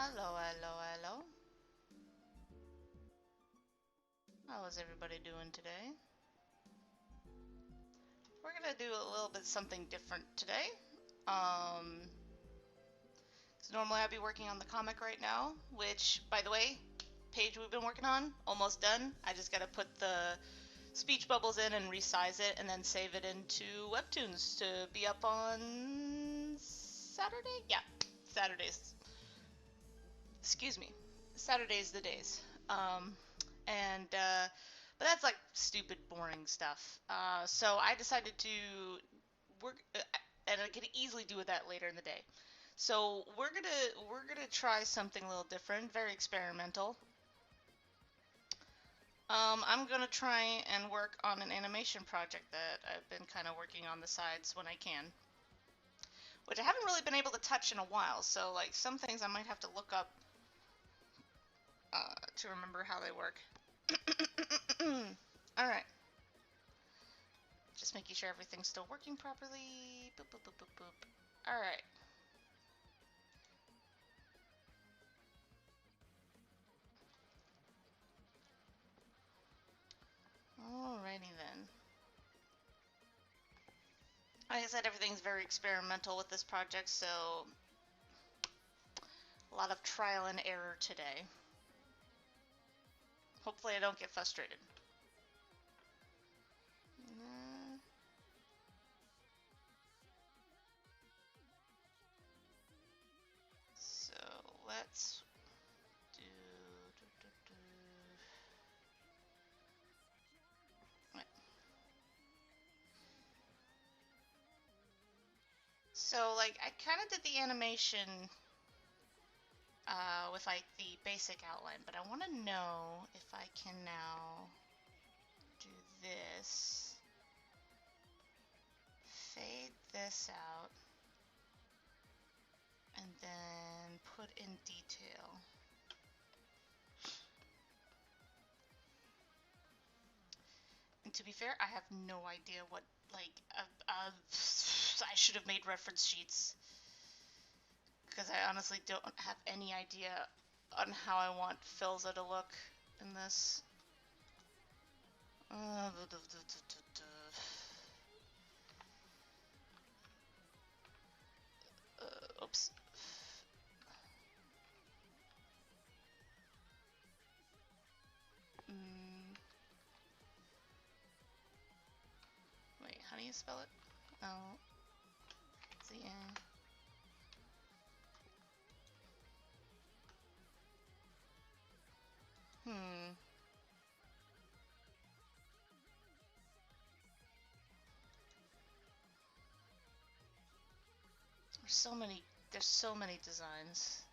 Hello, hello, hello. How is everybody doing today? We're gonna do a little bit something different today. So normally I'd be working on the comic right now, which, by the way, page we've been working on, almost done. I just gotta put the speech bubbles in and resize it and then save it into Webtoons to be up on Saturday? Yeah, Saturdays. Excuse me. Saturday's the days. And but that's like stupid, boring stuff. So I decided to work, and I could easily do that later in the day. So we're gonna try something a little different, very experimental. I'm gonna try and work on an animation project that I've been kind of working on the sides when I can, which I haven't really been able to touch in a while. So like some things I might have to look up to remember how they work. All right. Just making sure everything's still working properly. Boop, boop, boop, boop, boop. Alright. Alrighty then. Like I said, everything's very experimental with this project, so a lot of trial and error today. Hopefully I don't get frustrated. So let's do... Right. So like I kind of did the animation with like the basic outline, but I want to know if I can now do this, fade this out, and then put in detail. And to be fair, I have no idea what, like, I should have made reference sheets, because I honestly don't have any idea on how I want Philza to look in this. Oops. Wait, how do you spell it? Oh, it's the N. There's so many designs.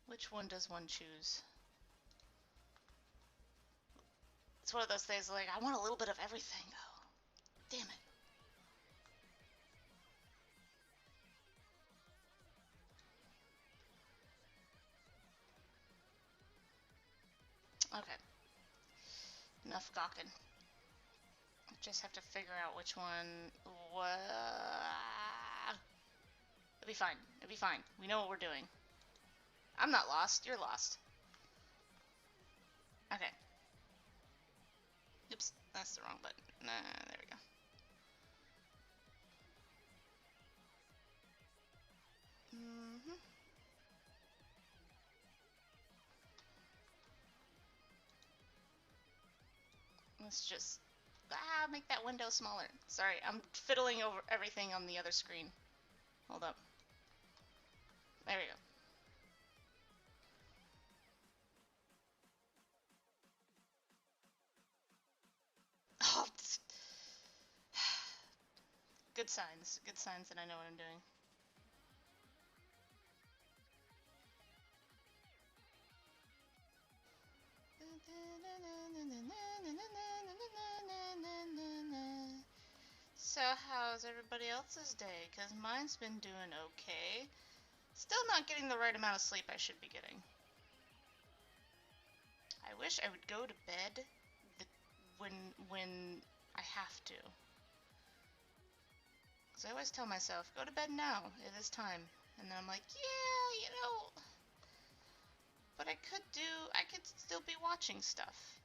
Which one does one choose? It's one of those things like, I want a little bit of everything though. Damn it. Okay. Enough gawking. Just have to figure out which one. It'll be fine. It'll be fine. We know what we're doing. I'm not lost. You're lost. Okay. Oops. That's the wrong button. Nah, there we go. Let's just make that window smaller. Sorry, I'm fiddling over everything on the other screen. Hold up. There we go. Oh, good signs. Good signs that I know what I'm doing. So how's everybody else's day? Because mine's been doing okay. Still not getting the right amount of sleep I should be getting. I I wish I would go to bed when I have to. Because I always tell myself, go to bed now, it is time. And then I'm like, yeah, you know, but I could still be watching stuff.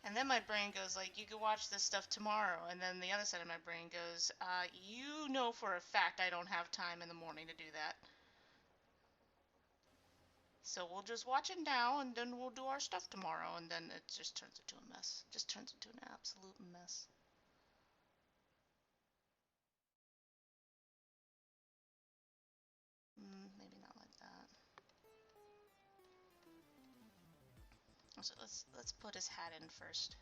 And then my brain goes like, you could watch this stuff tomorrow. And then the other side of my brain goes, you know for a fact I don't have time in the morning to do that. So we'll just watch it now, and then we'll do our stuff tomorrow. And then it just turns into a mess. Just turns into an absolute mess. Maybe not like that. So let's put his hat in first.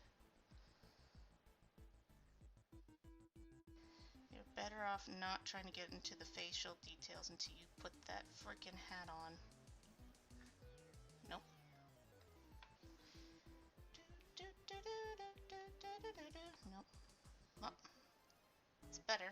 You're better off not trying to get into the facial details until you put that freaking hat on. Nope. Nope. Well, it's better.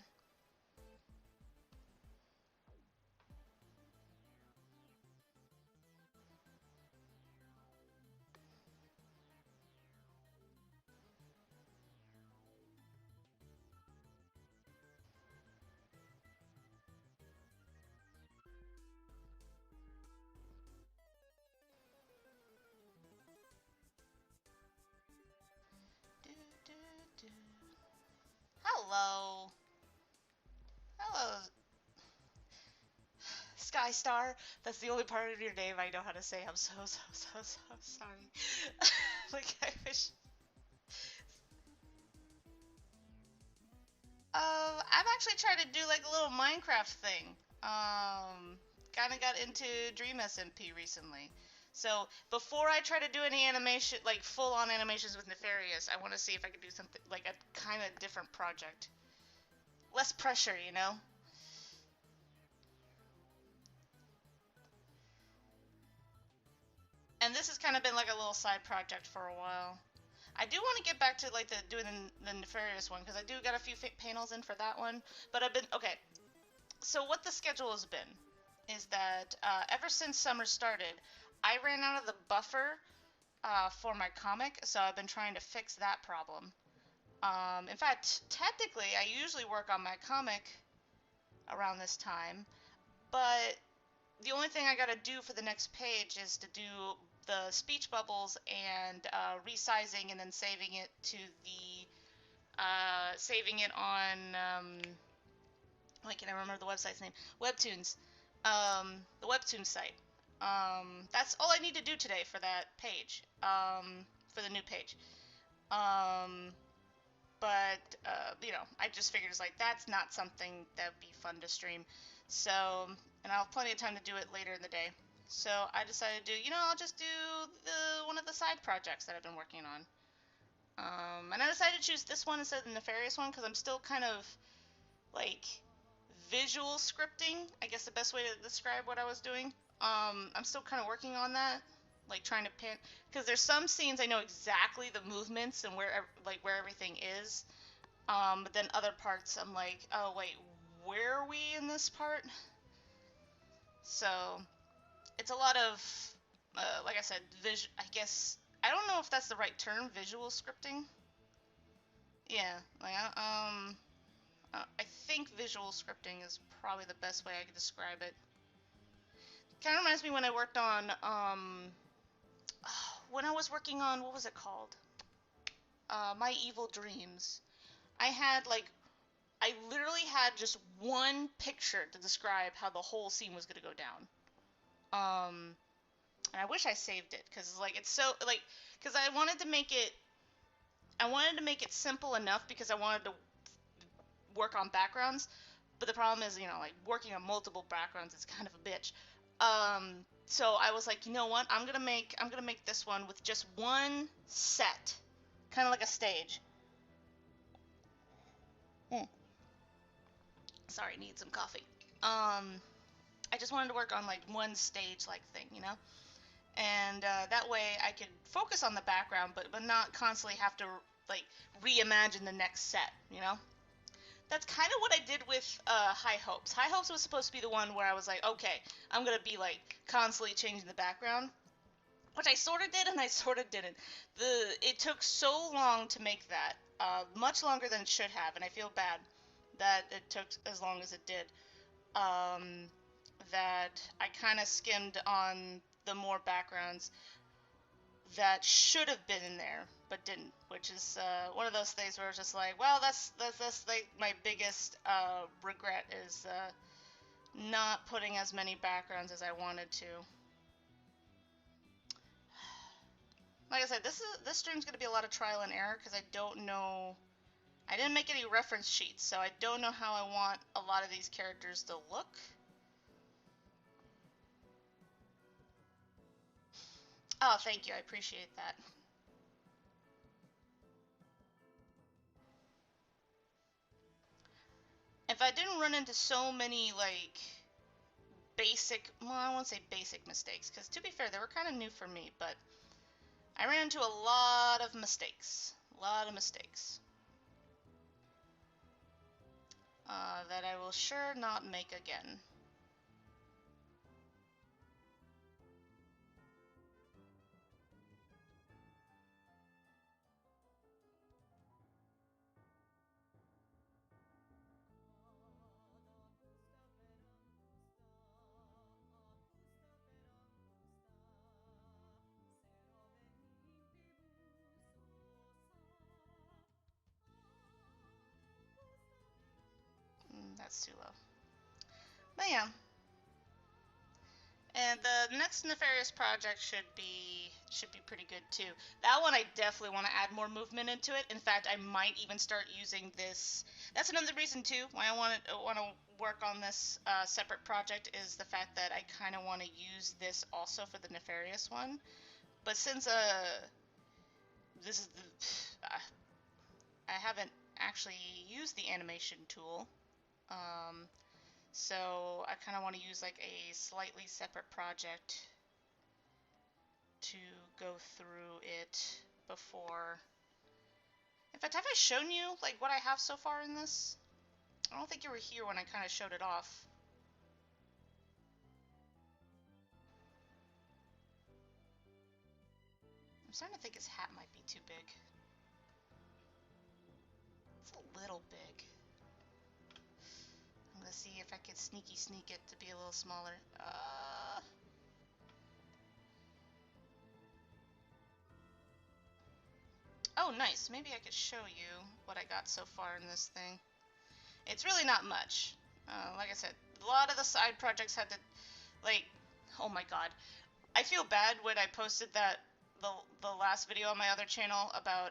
Hello. Hello, Sky Star. That's the only part of your name I know how to say. I'm so sorry. Like, I wish. I've actually tried to do like a little Minecraft thing. Kind of got into Dream SMP recently. So before I try to do any animation, like full-on animations with Nefarious, I want to see if I could do something like a kind of different project. Less pressure, you know? And this has kind of been like a little side project for a while. I do want to get back to like doing the Nefarious one, because I do got a few panels in for that one. But I've been okay. So what the schedule has been is that ever since summer started, I ran out of the buffer for my comic, so I've been trying to fix that problem. In fact, technically, I usually work on my comic around this time, but the only thing I gotta do for the next page is to do the speech bubbles and resizing, and then saving it to the saving it on why can't I remember the website's name? Webtoons, the Webtoons site. That's all I need to do today for that page, for the new page. But you know, I just figured it's like that's not something that would be fun to stream. So, and I'll have plenty of time to do it later in the day. So I decided to do, you know, I'll just do one of the side projects that I've been working on. And I decided to choose this one instead of the Nefarious one because I'm still kind of like visual scripting, I guess the best way to describe what I was doing. I'm still kind of working on that, like trying to pin, because there's some scenes I know exactly the movements and where everything is. But then other parts I'm like, oh wait, where are we in this part? So it's a lot of, like I said, I guess I don't know if that's the right term, visual scripting. Yeah, like I think visual scripting is probably the best way I could describe it. Kind of reminds me when I worked on when I was working on, what was it called? My Evil Dreams. I literally had just one picture to describe how the whole scene was gonna go down. And I wish I saved it because like it's so like because I wanted to make it simple enough because I wanted to work on backgrounds, but the problem is, you know, like working on multiple backgrounds is kind of a bitch. So I was like, you know what? I'm gonna make this one with just one set, kind of like a stage. Mm. Sorry, need some coffee. I just wanted to work on like one stage like thing, you know, and that way I could focus on the background, but not constantly have to like reimagine the next set, you know. That's kind of what I did with High Hopes. High Hopes was supposed to be the one where I was like, okay, I'm gonna be like constantly changing the background, which I sort of did and I sort of didn't. It took so long to make that, much longer than it should have, and I feel bad that it took as long as it did. Um, that I kind of skimmed on the more backgrounds that should have been in there but didn't, which is one of those things where it's just like, well, that's like my biggest regret is not putting as many backgrounds as I wanted to. Like I said, this stream's gonna be a lot of trial and error because I don't know. I didn't make any reference sheets, so I don't know how I want a lot of these characters to look. Oh, thank you. I appreciate that. If I didn't run into so many like basic, well, I won't say basic mistakes, because to be fair, they were kind of new for me, but I ran into a lot of mistakes. A lot of mistakes. That I will sure not make again. That's too low. But yeah. And the next Nefarious project should be pretty good too. That one I definitely want to add more movement into it. In fact, I might even start using this. That's another reason too why I want to work on this separate project is the fact that I kind of want to use this also for the Nefarious one. But since this is the I haven't actually used the animation tool. Um, so I kind of want to use like a slightly separate project to go through it before. In fact, have I shown you like what I have so far in this? I don't think you were here when I kind of showed it off. I'm starting to think his hat might be too big. It's a little big. I'm gonna see if I could sneak it to be a little smaller. Oh, nice. Maybe I could show you what I got so far in this thing. It's really not much. Like I said, a lot of the side projects had to, like, oh my god. I feel bad when I posted that, the last video on my other channel about,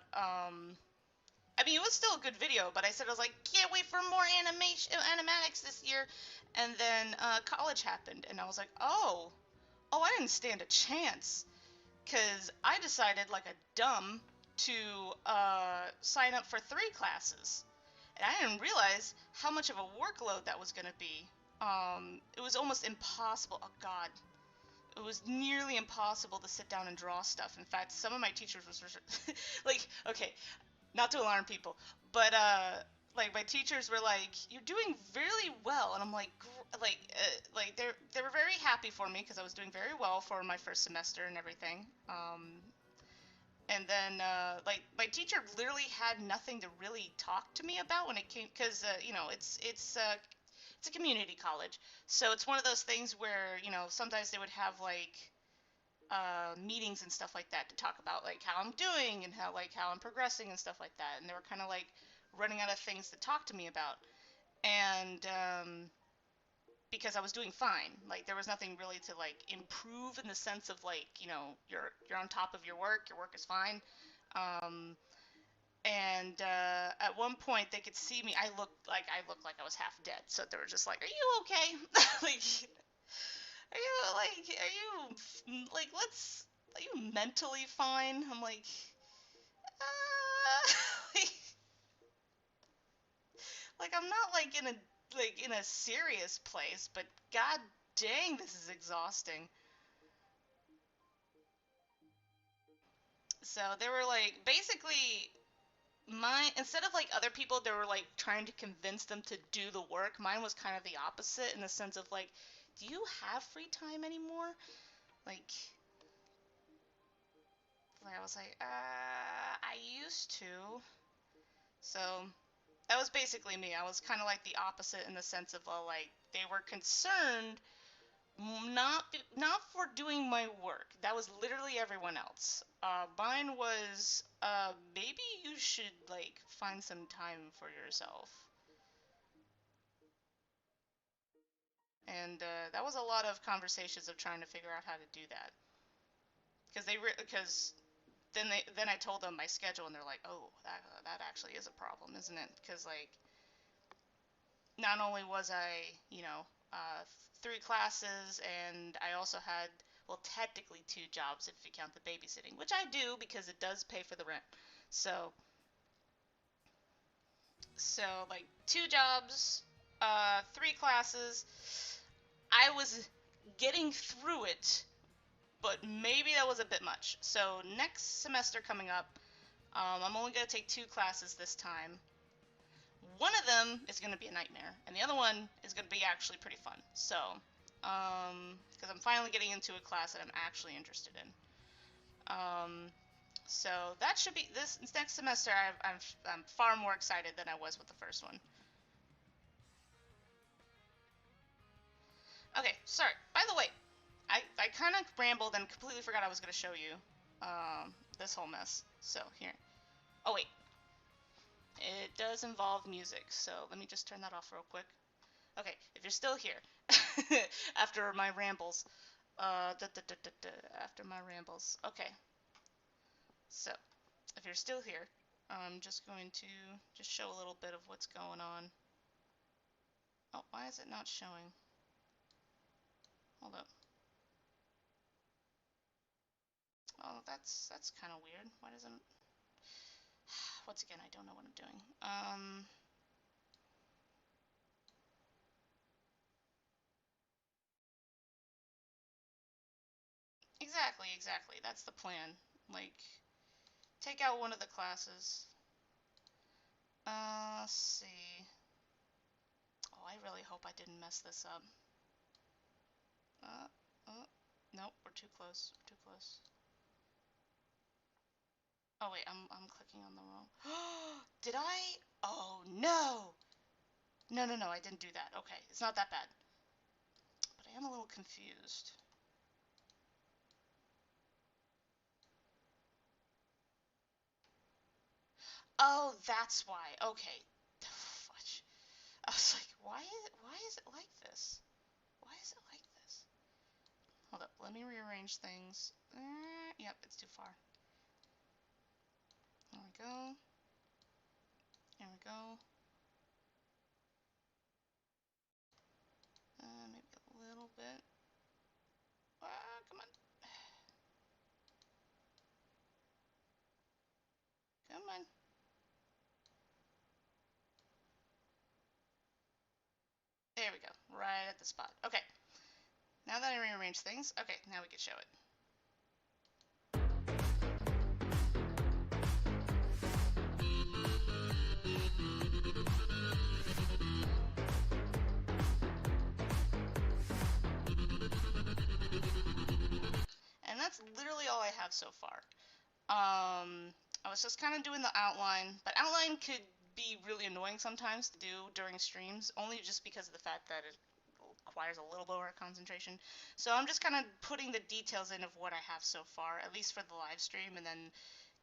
I mean, it was still a good video, but I said, I was like, can't wait for more animatics this year, and then, college happened, and I was like, oh, I didn't stand a chance. Because I decided, like a dumb, to sign up for 3 classes. And I didn't realize how much of a workload that was going to be. It was almost impossible. Oh, God. It was nearly impossible to sit down and draw stuff. In fact, some of my teachers was like, okay, not to alarm people, but like my teachers were like, "You're doing really well," and I'm like, like they were very happy for me because I was doing very well for my first semester and everything. And then like my teacher literally had nothing to really talk to me about when it came because you know it's a community college, so it's one of those things where you know sometimes they would have like meetings and stuff like that to talk about like how I'm doing and how I'm progressing and stuff like that. And they were kind of like running out of things to talk to me about. And because I was doing fine, like there was nothing really to like improve in the sense of like you know you're on top of your work is fine. Um, and at one point they could see me. I looked like I was half dead. So they were just like, "Are you okay?" like are you like let's are you mentally fine? I'm like like, I'm not like in a serious place, but god dang, this is exhausting. So they were like basically mine, instead of like other people, they were like trying to convince them to do the work. Mine was kind of the opposite in the sense of like, do you have free time anymore? Like, I was like, I used to. So that was basically me. I was kind of like the opposite in the sense of like they were concerned not for doing my work. That was literally everyone else. Mine was maybe you should like find some time for yourself. And that was a lot of conversations of trying to figure out how to do that. Because then I told them my schedule and they're like, oh, that actually is a problem, isn't it? Because like not only was I, three classes, and I also had, well, technically two jobs if you count the babysitting, which I do because it does pay for the rent. So, so like two jobs, three classes. I was getting through it, but maybe that was a bit much. So next semester coming up, I'm only gonna take two classes this time. One of them is going to be a nightmare, and the other one is going to be actually pretty fun. So, because I'm finally getting into a class that I'm actually interested in. So that should be this next semester. I'm far more excited than I was with the first one. Okay, sorry. By the way, I kind of rambled and completely forgot I was going to show you this whole mess. So here. Oh wait, it does involve music. So let me just turn that off real quick. Okay, if you're still here after my rambles, after my rambles. Okay, so if you're still here, I'm just going to just show a little bit of what's going on. Oh, why is it not showing? Hold up. Oh, that's kind of weird. Why doesn't? Once again, I don't know what I'm doing. Exactly. That's the plan. Like, take out one of the classes. Let's see. Oh, I really hope I didn't mess this up. Uh, nope, we're too close. We're too close. Oh wait, I'm clicking on the wrong. Did I? Oh no! No, I didn't do that. Okay, it's not that bad. But I am a little confused. Oh, that's why. Okay. Fudge. I was like, why is it like this? Why is it like this? Hold up, let me rearrange things. Yep, it's too far. There we go. There we go. Maybe a little bit. Come on. Come on. There we go. Right at the spot. Okay. Now that I rearrange things, okay, now we can show it. And that's literally all I have so far. I was just kind of doing the outline, but outline could be really annoying sometimes to do during streams, only just because of the fact that it requires a little more concentration. So I'm just kind of putting the details in of what I have so far, at least for the live stream, and then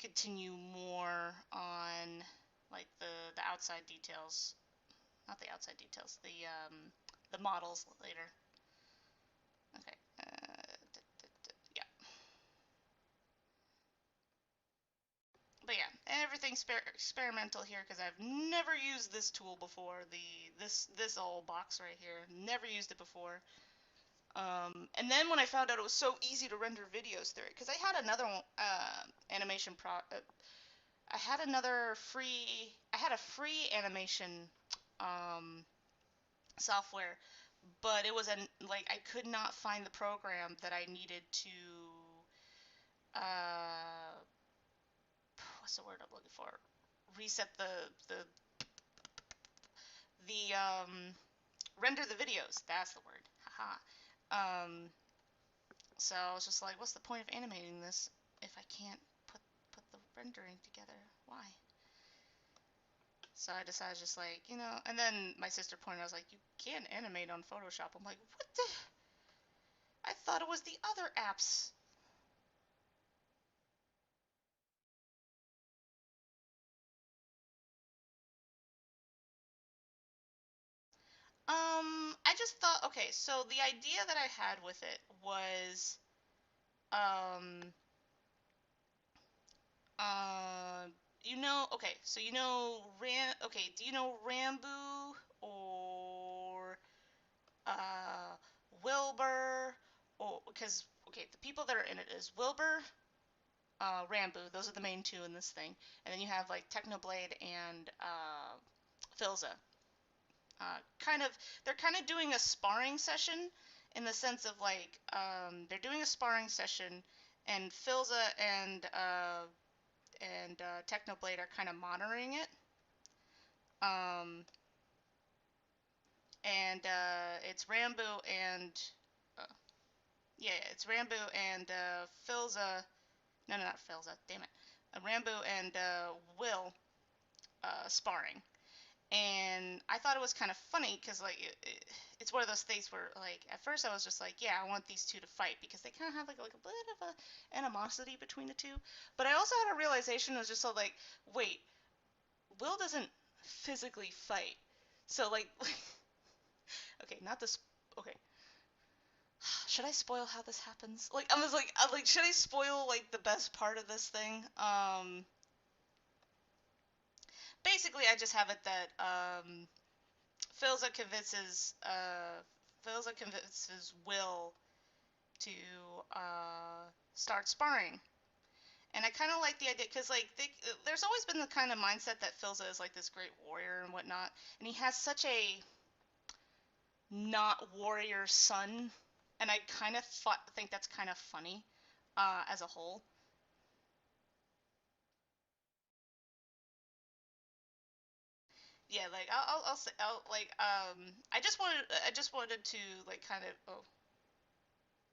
continue more on like the outside details, not the outside details, the models later. Okay. Yeah. But yeah, everything's experimental here because I've never used this tool before. This old box right here, never used it before. And then when I found out it was so easy to render videos through it, because I had another animation I had another free, I had a free animation um, software, but it was like I could not find the program that I needed to uh, what's the word I'm looking for? reset the render the videos. That's the word. Haha. Um, so I was just like, what's the point of animating this if I can't put the rendering together? Why? So I decided just like, and then my sister pointed out, I was like, you can't animate on Photoshop. I'm like, what the? I thought it was the other apps. I just thought, okay, so the idea that I had with it was, um, uh, okay, so okay, do you know Rambo or, uh, Wilbur? Or, because, okay, the people that are in it is Wilbur, Rambo, those are the main two in this thing. And then you have, like, Technoblade and, Philza. Kind of, they're kind of doing a sparring session in the sense of like, they're doing a sparring session, and Philza and Technoblade are kind of monitoring it. Um, and it's Rambo and uh, yeah, it's Rambo and Philza. No, no, not Philza. Damn it. Rambo and Will sparring. And I thought it was kind of funny because like it's one of those things where like at first I was just like, yeah, I want these two to fight because they kind of have like a bit of a animosity between the two. But I also had a realization, was just so like, wait, Will doesn't physically fight, so like okay, not this. Okay, should I spoil how this happens? Like I was like, should I spoil like the best part of this thing? Basically I just have it that Philza convinces uh, Philza convinces Will to start sparring, and I kind of like the idea because like there's always been the kind of mindset that Philza is like this great warrior and whatnot, and he has such a not warrior son, and I kind of think that's kind of funny as a whole. Yeah, like I'll say like I just wanted to like kind of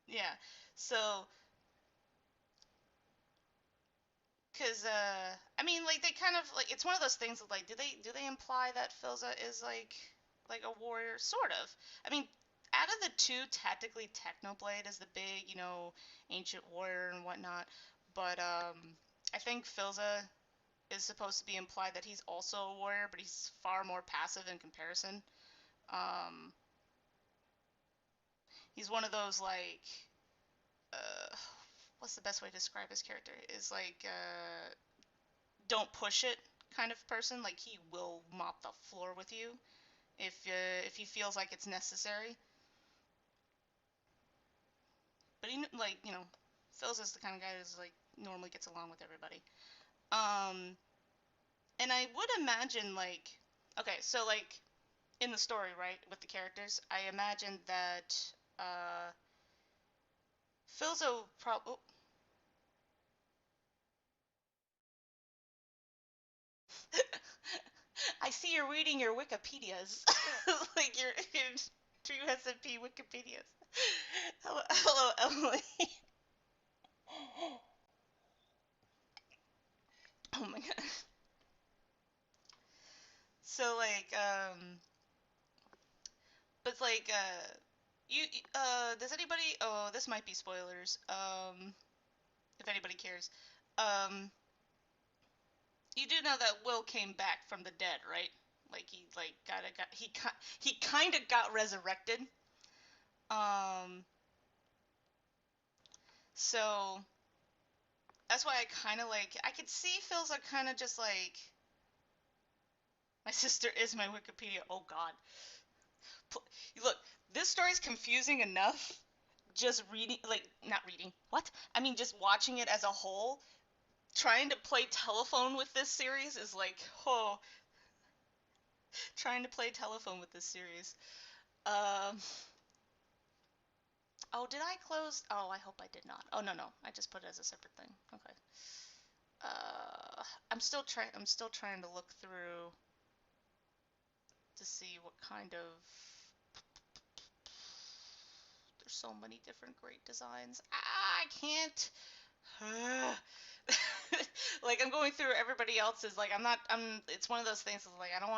yeah, so because I mean, like they kind of like it's one of those things that like do they imply that Philza is like a warrior, sort of. I mean, out of the two, technically Technoblade is the big, ancient warrior and whatnot, but I think Philza is supposed to be implied that he's also a warrior, but he's far more passive in comparison. Um, he's one of those like uh, what's the best way to describe his character? Is like don't push it kind of person. Like he will mop the floor with you if he feels like it's necessary. But he like Phil's is the kind of guy who's like normally gets along with everybody. Um, and I would imagine like okay, so like in the story, right, with the characters, I imagine that Philzo probably. I see you're reading your Wikipedias, like your True SMP Wikipedias. Hello, Emily. Oh my god. So like but like you does anybody, oh, this might be spoilers. If anybody cares. Um you do know that Will came back from the dead, right? Like he like he kind of got resurrected. Um so that's why I kind of like I could see Phil's like kind of just like my sister is my Wikipedia. Oh god. Look, this story's confusing enough. Just reading, like, not reading. What? I mean, just watching it as a whole. Trying to play telephone with this series is like, oh, trying to play telephone with this series. Um, oh, did I close? Oh, I hope I did not. Oh, no, no. I just put it as a separate thing. Okay. I'm still trying to look through to see what kind of. There's so many different great designs. I can't. Like I'm going through everybody else's. Like I'm not. It's one of those things. Like I don't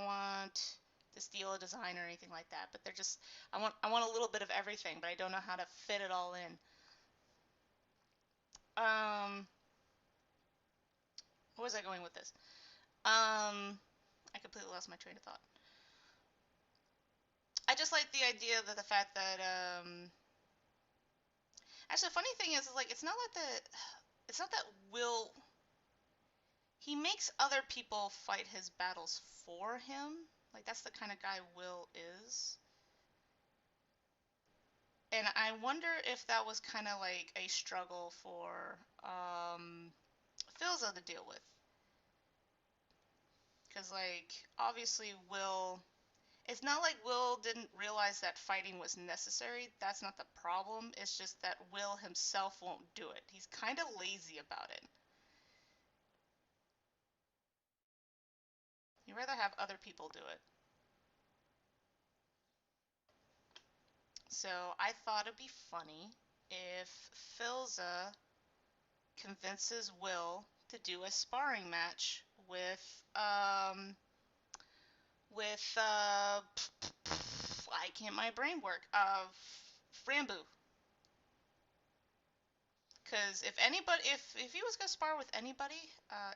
want to steal a design or anything like that. But they're just. I want a little bit of everything, but I don't know how to fit it all in. Where was I going with this? I completely lost my train of thought. I just like the idea that the fact that actually the funny thing is like it's not that Will he makes other people fight his battles for him. Like that's the kind of guy Will is. And I wonder if that was kind of like a struggle for Philza to deal with. Because like obviously Will it's not like Will didn't realize that fighting was necessary. That's not the problem. It's just that Will himself won't do it. He's kind of lazy about it. He'd rather have other people do it. So I thought it'd be funny if Philza convinces Will to do a sparring match with I can't my brain work Frambu. Because if anybody, if he was gonna spar with anybody,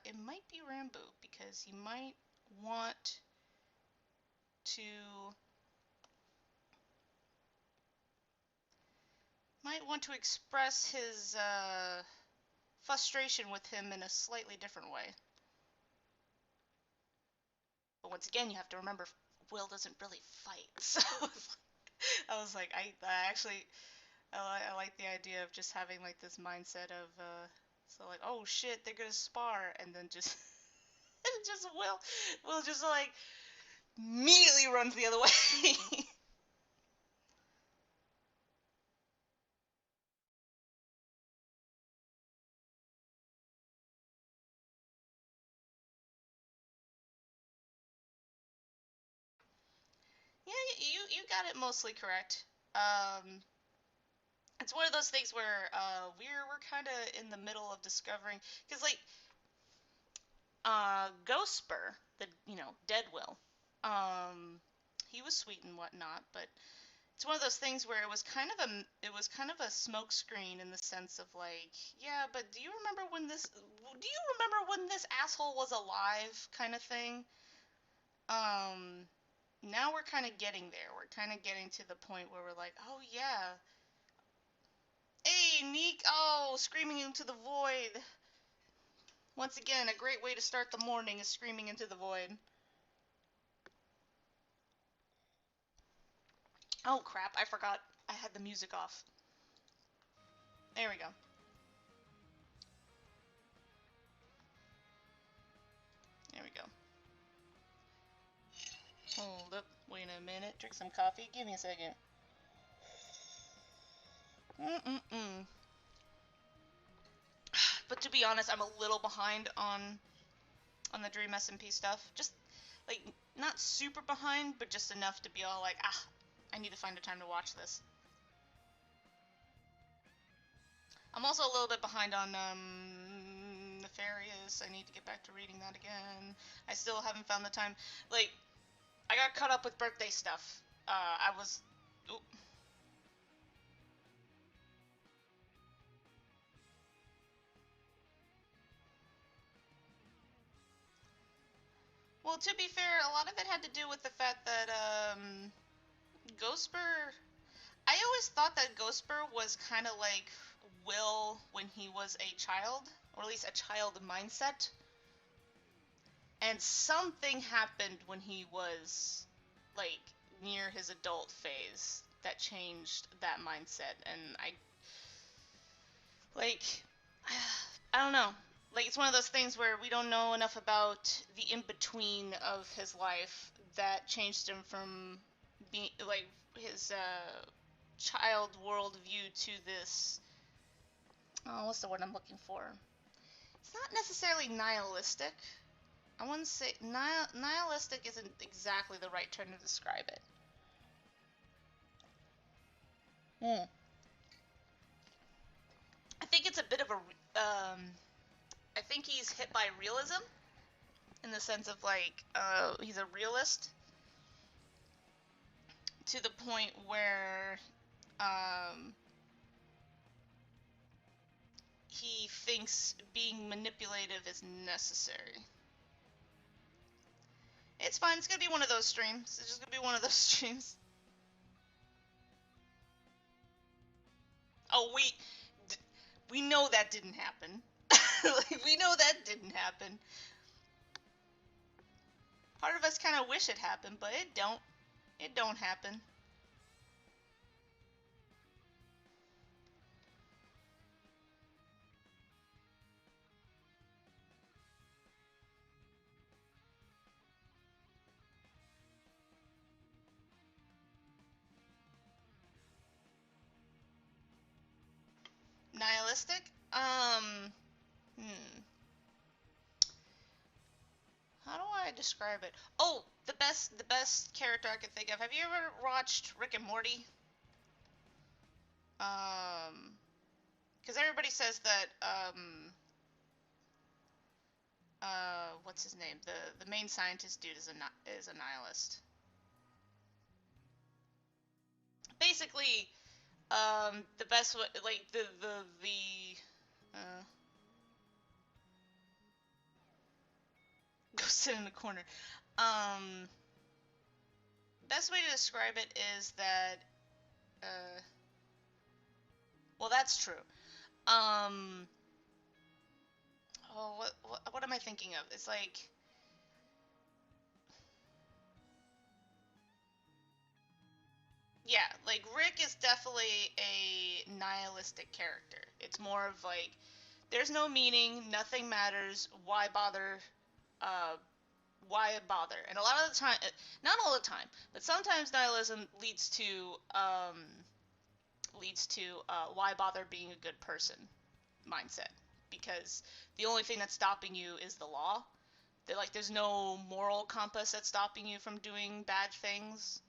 it might be Rambo because he want to might want to express his frustration with him in a slightly different way. But once again, you have to remember Will doesn't really fight, so I was like, I actually I like the idea of just having like this mindset of so like oh shit they're gonna spar and then just just Will just like immediately runs the other way. Yeah, you got it mostly correct. Um, it's one of those things where we're kind of in the middle of discovering because like Ghostspur, the Dead Will, um, he was sweet and whatnot, but it's one of those things where it was kind of a smoke screen in the sense of like yeah, but do you remember when this asshole was alive kind of thing. Um, Now we're kind of getting there. We're kind of getting to the point where we're like, oh yeah, hey Neek, oh screaming into the void. Once again, a great way to start the morning is screaming into the void. Oh crap, I forgot I had the music off. There we go. There we go. Hold up, wait a minute, drink some coffee. Give me a second. Mm-mm-mm. But to be honest, I'm a little behind on the Dream SMP stuff. Just like not super behind, but just enough to be all like, I need to find a time to watch this. I'm also a little bit behind on Nefarious. I need to get back to reading that again. I still haven't found the time. Like, I got caught up with birthday stuff. I was. Ooh. Well, to be fair, a lot of it had to do with the fact that Ghostspur. I always thought that Ghostspur was kind of like Will when he was a child, or at least a child mindset. And something happened when he was like near his adult phase that changed that mindset. And I like I don't know. Like it's one of those things where we don't know enough about the in between of his life that changed him from being like his child worldview to this. Oh, what's the word I'm looking for? It's not necessarily nihilistic. I wouldn't say nihilistic isn't exactly the right term to describe it. I think it's a bit of a. I think he's hit by realism in the sense of like he's a realist to the point where he thinks being manipulative is necessary. It's fine. It's gonna be one of those streams. It's just gonna be one of those streams. Oh, we know that didn't happen. Like, we know that didn't happen. Part of us kind of wish it happened, but it don't. It don't happen. Nihilistic? How do I describe it? Oh, the best character I could think of. Have you ever watched Rick and Morty? Because everybody says that what's his name? The main scientist dude is a nihilist. Basically, the best way, like go sit in the corner. Best way to describe it is that well, that's true. Oh, what am I thinking of? It's like, yeah, like Rick is definitely a nihilistic character. It's more of like, there's no meaning, nothing matters, why bother? Uh, why bother? And a lot of the time, not all the time, but sometimes nihilism leads to why bother being a good person mindset, because the only thing that's stopping you is the law. There's no moral compass that's stopping you from doing bad things,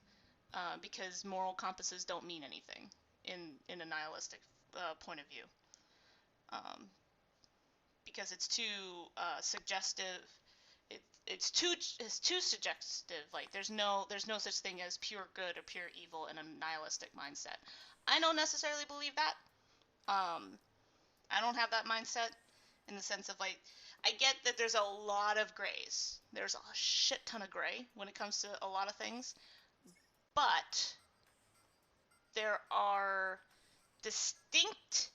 because moral compasses don't mean anything in a nihilistic point of view, because it's too suggestive. It's too suggestive. Like there's no such thing as pure good or pure evil in a nihilistic mindset. I don't necessarily believe that. I don't have that mindset in the sense of like, I get that there's a lot of grays. There's a shit ton of gray when it comes to a lot of things, but there are distinct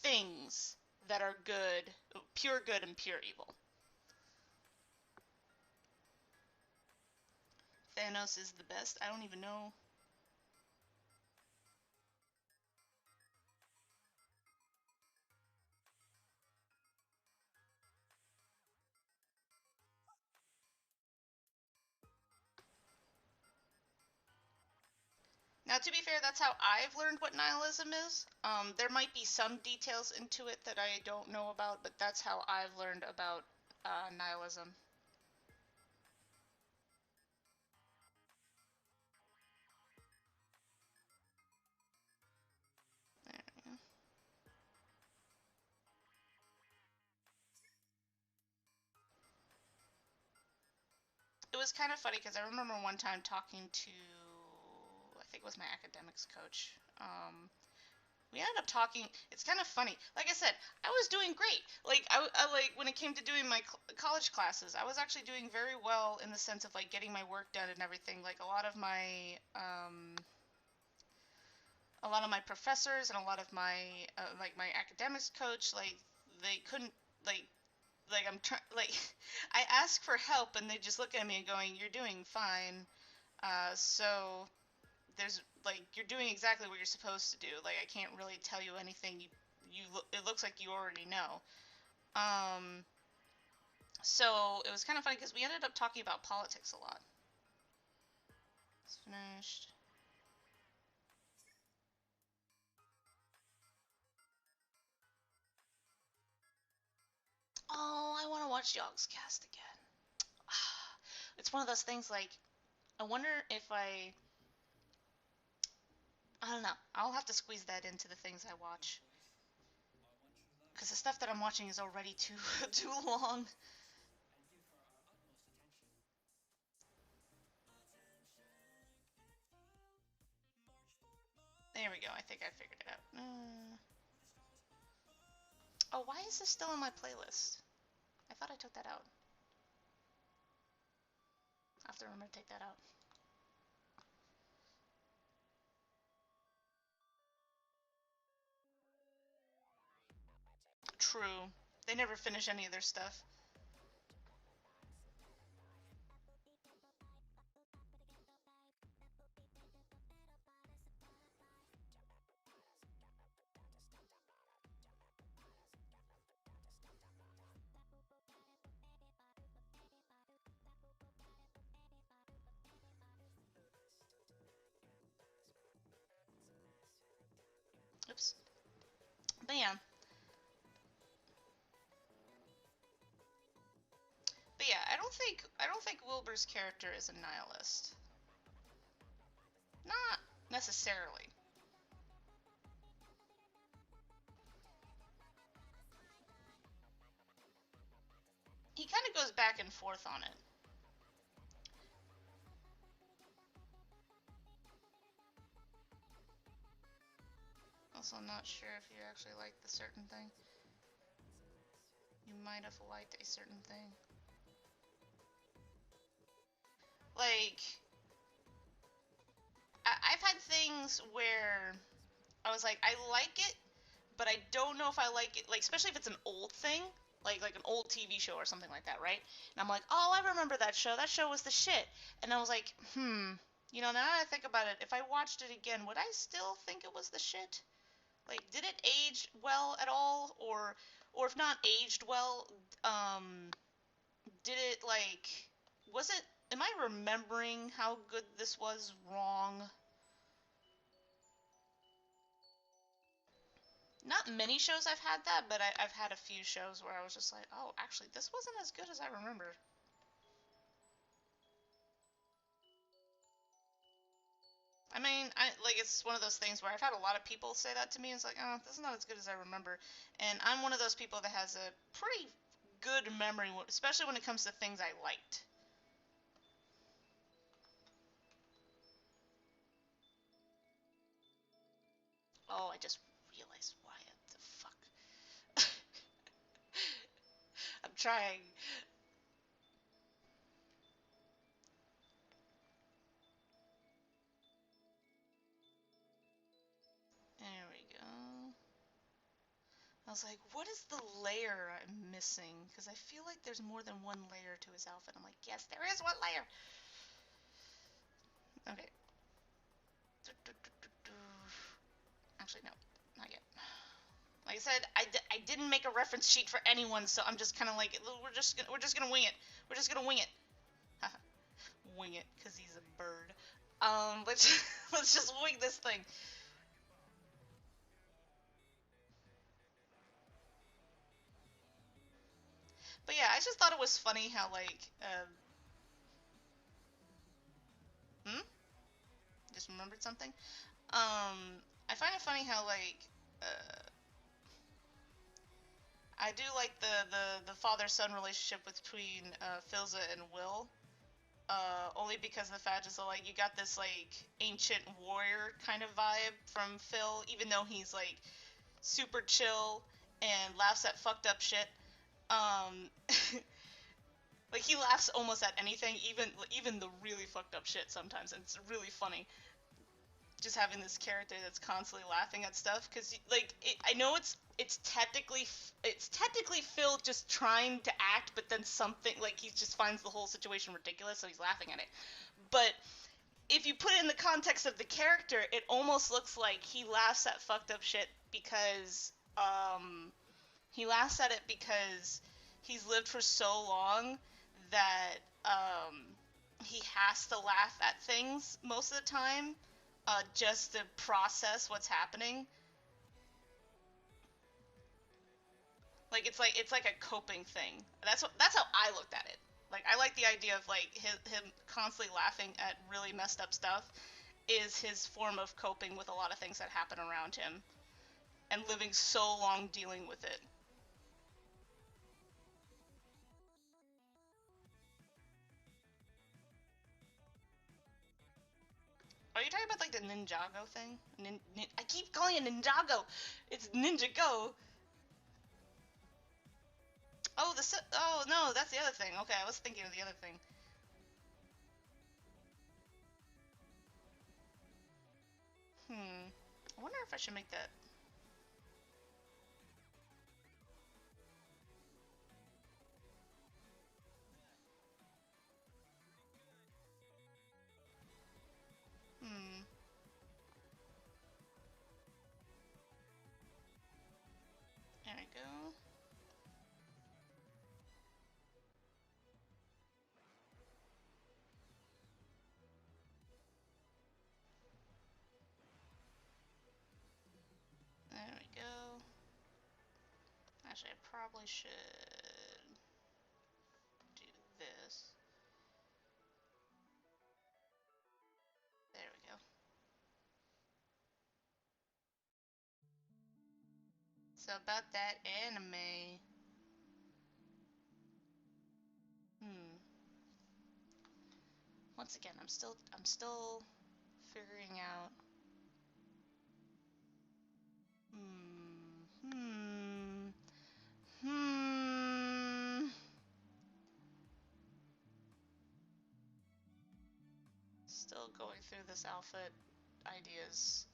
things that are good, pure good and pure evil. Thanos is the best. I don't even know. Now, to be fair, that's how I've learned what nihilism is. There might be some details into it that I don't know about, but that's how I've learned about nihilism. There we go. It was kind of funny because I remember one time talking to, I think it was my academics coach. We ended up talking. It's kind of funny. Like I said, I was doing great. Like I like when it came to doing my college classes, I was actually doing very well in the sense of like getting my work done and everything. Like a lot of my professors and a lot of my like my academics coach, like they couldn't like I'm trying like I ask for help and they just look at me and going, "You're doing fine." So there's like you're doing exactly what you're supposed to do. Like I can't really tell you anything. It looks like you already know. Um, so it was kind of funny because we ended up talking about politics a lot. It's finished. Oh, I want to watch Yogg's Cast again. It's one of those things like, I wonder if I don't know. I'll have to squeeze that into the things I watch. Because the stuff that I'm watching is already too long. There we go. I think I figured it out. Oh, why is this still in my playlist? I thought I took that out. I have to remember to take that out. True. They never finish any of their stuff. Oops. But yeah. But yeah, I don't think Wilbur's character is a nihilist. Not necessarily. He kind of goes back and forth on it. Also, I'm not sure if you actually like the certain thing. You might have liked a certain thing. Like, I've had things where I was like, I like it, but I don't know if I like it. Like, especially if it's an old thing, like an old TV show or something like that, right? And I'm like, oh, I remember that show. That show was the shit. And I was like, you know, now that I think about it, if I watched it again, would I still think it was the shit? Like, did it age well at all, or if not aged well, did it like, was it? Am I remembering how good this was wrong? Not many shows I've had that, but I've had a few shows where I was just like, oh, actually, this wasn't as good as I remember. I mean, it's one of those things where I've had a lot of people say that to me. It's like, oh, this is not as good as I remember. And I'm one of those people that has a pretty good memory, especially when it comes to things I liked. Oh, I just realized why the fuck. I'm trying. There we go. I was like, what is the layer I'm missing? Because I feel like there's more than one layer to his outfit. I'm like, yes, there is one layer. Okay. Actually, no, not yet. Like I said, I didn't make a reference sheet for anyone, so I'm just kind of like, we're just gonna wing it. We're just gonna wing it. Wing it, cause he's a bird. Let's let's just wing this thing. But yeah, I just thought it was funny how like, hmm, just remembered something. I find it funny how like, I do like the father-son relationship between Philza and Will. Only because of the fact is that, like, you got this like ancient warrior kind of vibe from Phil, even though he's like super chill and laughs at fucked up shit. Um, like he laughs almost at anything, even the really fucked up shit sometimes, and it's really funny. Just having this character that's constantly laughing at stuff, because like I know it's technically Phil just trying to act, but then something like he just finds the whole situation ridiculous, so he's laughing at it. But if you put it in the context of the character, it almost looks like he laughs at fucked up shit because he laughs at it because he's lived for so long that he has to laugh at things most of the time, just to process what's happening. It's like a coping thing. That's how I looked at it. Like I like the idea of like him constantly laughing at really messed up stuff is his form of coping with a lot of things that happen around him and living so long dealing with it. Are you talking about like the Ninjago thing? I keep calling it Ninjago. It's Ninja Go. Oh, oh no, that's the other thing. Okay, I was thinking of the other thing. I wonder if I should make that. Hmm. There we go. There we go. Actually, I probably should do this. There we go. So about that anime. Hmm. Once again, I'm still figuring out. Hmm. Hmm. Hmm. Still going through this outfit ideas.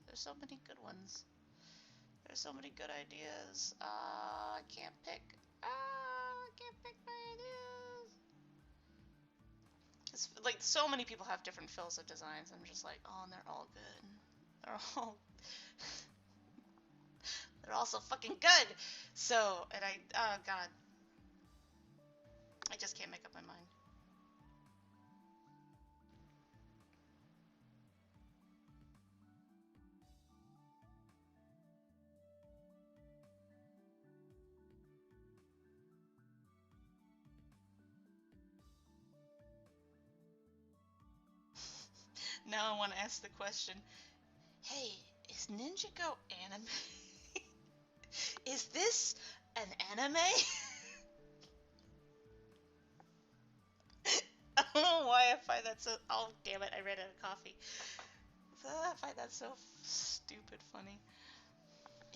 There's so many good ones. There's so many good ideas. I can't pick. I can't pick my ideas. It's like so many people have different fills of designs. I'm just like, oh, and they're all good. They're all, they're all so fucking good. So, and oh god, I just can't make up my mind. Now I want to ask the question, hey, is Ninja Go anime? Is this an anime? I don't know why I find that so. Oh, damn it, I ran out of coffee. I find that so stupid funny.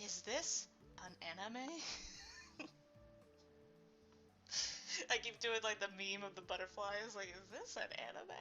Is this an anime? I keep doing like the meme of the butterflies. Like, is this an anime?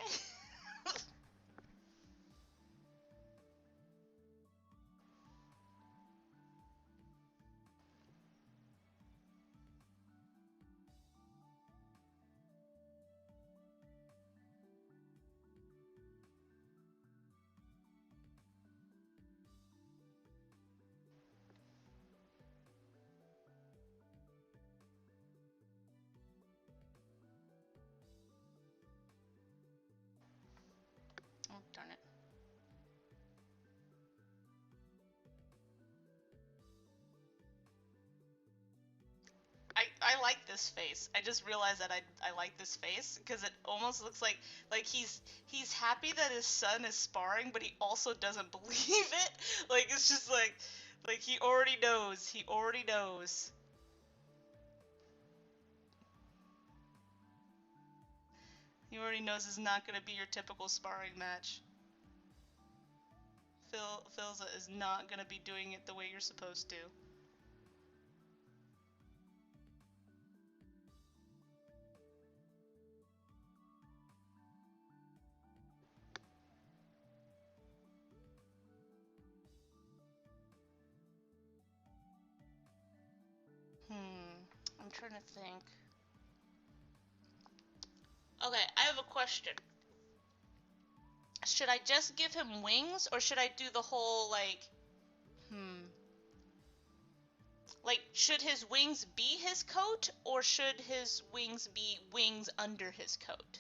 Oh, darn it. I like this face. I just realized that I like this face because it almost looks like he's happy that his son is sparring, but he also doesn't believe it. Like it's just like he already knows. He already knows. He already knows it's not gonna be your typical sparring match. Philza is not gonna be doing it the way you're supposed to. I'm trying to think. Okay, I have a question. Should I just give him wings, or should I do the whole, like, Like, should his wings be his coat, or should his wings be wings under his coat?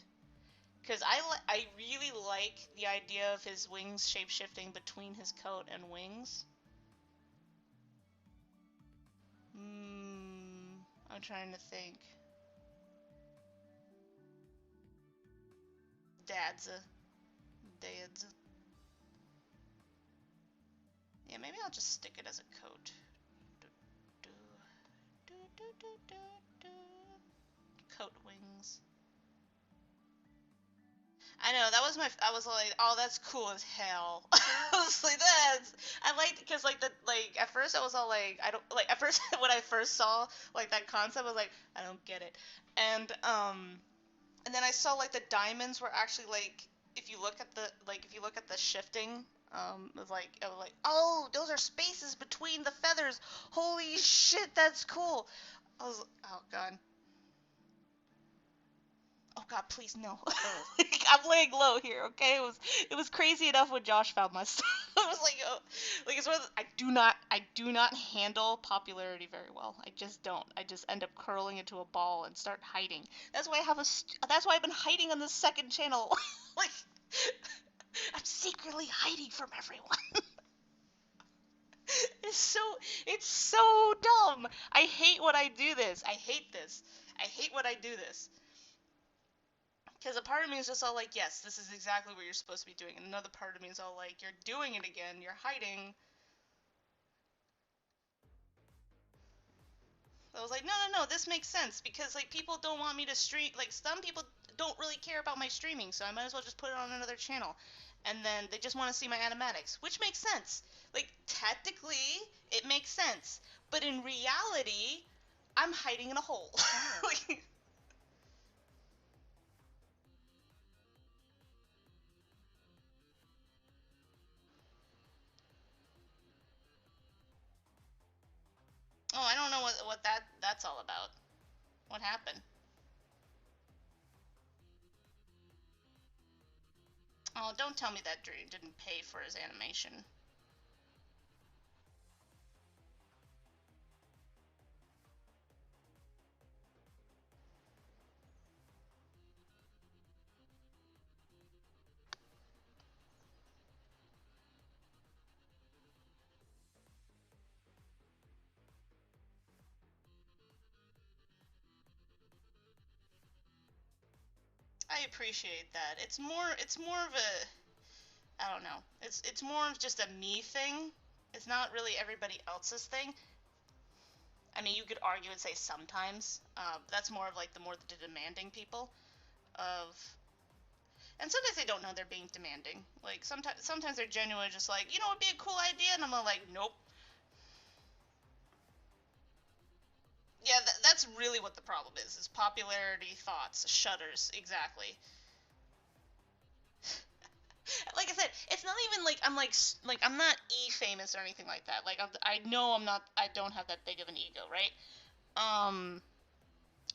Because I really like the idea of his wings shape-shifting between his coat and wings. I'm trying to think. Dad's. Dad's. Yeah, maybe I'll just stick it as a coat. Do, do, do, do, do, do, do. Coat wings. I know, that was I was like, oh, that's cool as hell. I was like, I liked, because, like, at first I was all like, I don't, like, at first, when I first saw, like, that concept, I was like, I don't get it. And then I saw, like, the diamonds were actually, like, if you look at the shifting, I was like, oh, those are spaces between the feathers. Holy shit, that's cool. Oh, God. Oh God, please no. I'm laying low here, okay? It was crazy enough when Josh found my stuff. I was like, oh, like it's one of the, I do not handle popularity very well. I just don't. I just end up curling into a ball and start hiding. That's why that's why I've been hiding on the second channel. Like I'm secretly hiding from everyone. It's so it's so dumb. I hate when I do this. I hate this. I hate when I do this. Because a part of me is just all like, yes, this is exactly what you're supposed to be doing. And another part of me is all like, you're doing it again, you're hiding. I was like, no, no, no, this makes sense. Because, like, people don't want me to stream. Like, some people don't really care about my streaming, so I might as well just put it on another channel. And then they just want to see my animatics, which makes sense. Like, technically, it makes sense. But in reality, I'm hiding in a hole. Like, oh, I don't know what that's all about. What happened? Oh, don't tell me that Dream didn't pay for his animation. I appreciate that. It's more of a, I don't know. It's more of just a me thing. It's not really everybody else's thing. I mean, you could argue and say sometimes. That's more of like the demanding people of, and sometimes they don't know they're being demanding. Like sometimes they're genuinely just like, you know, it'd be a cool idea, and I'm like, nope. Yeah, that's really what the problem is popularity thoughts, shudders, exactly. Like I said, it's not even like I'm not famous or anything like that. Like I know I don't have that big of an ego, right? Um,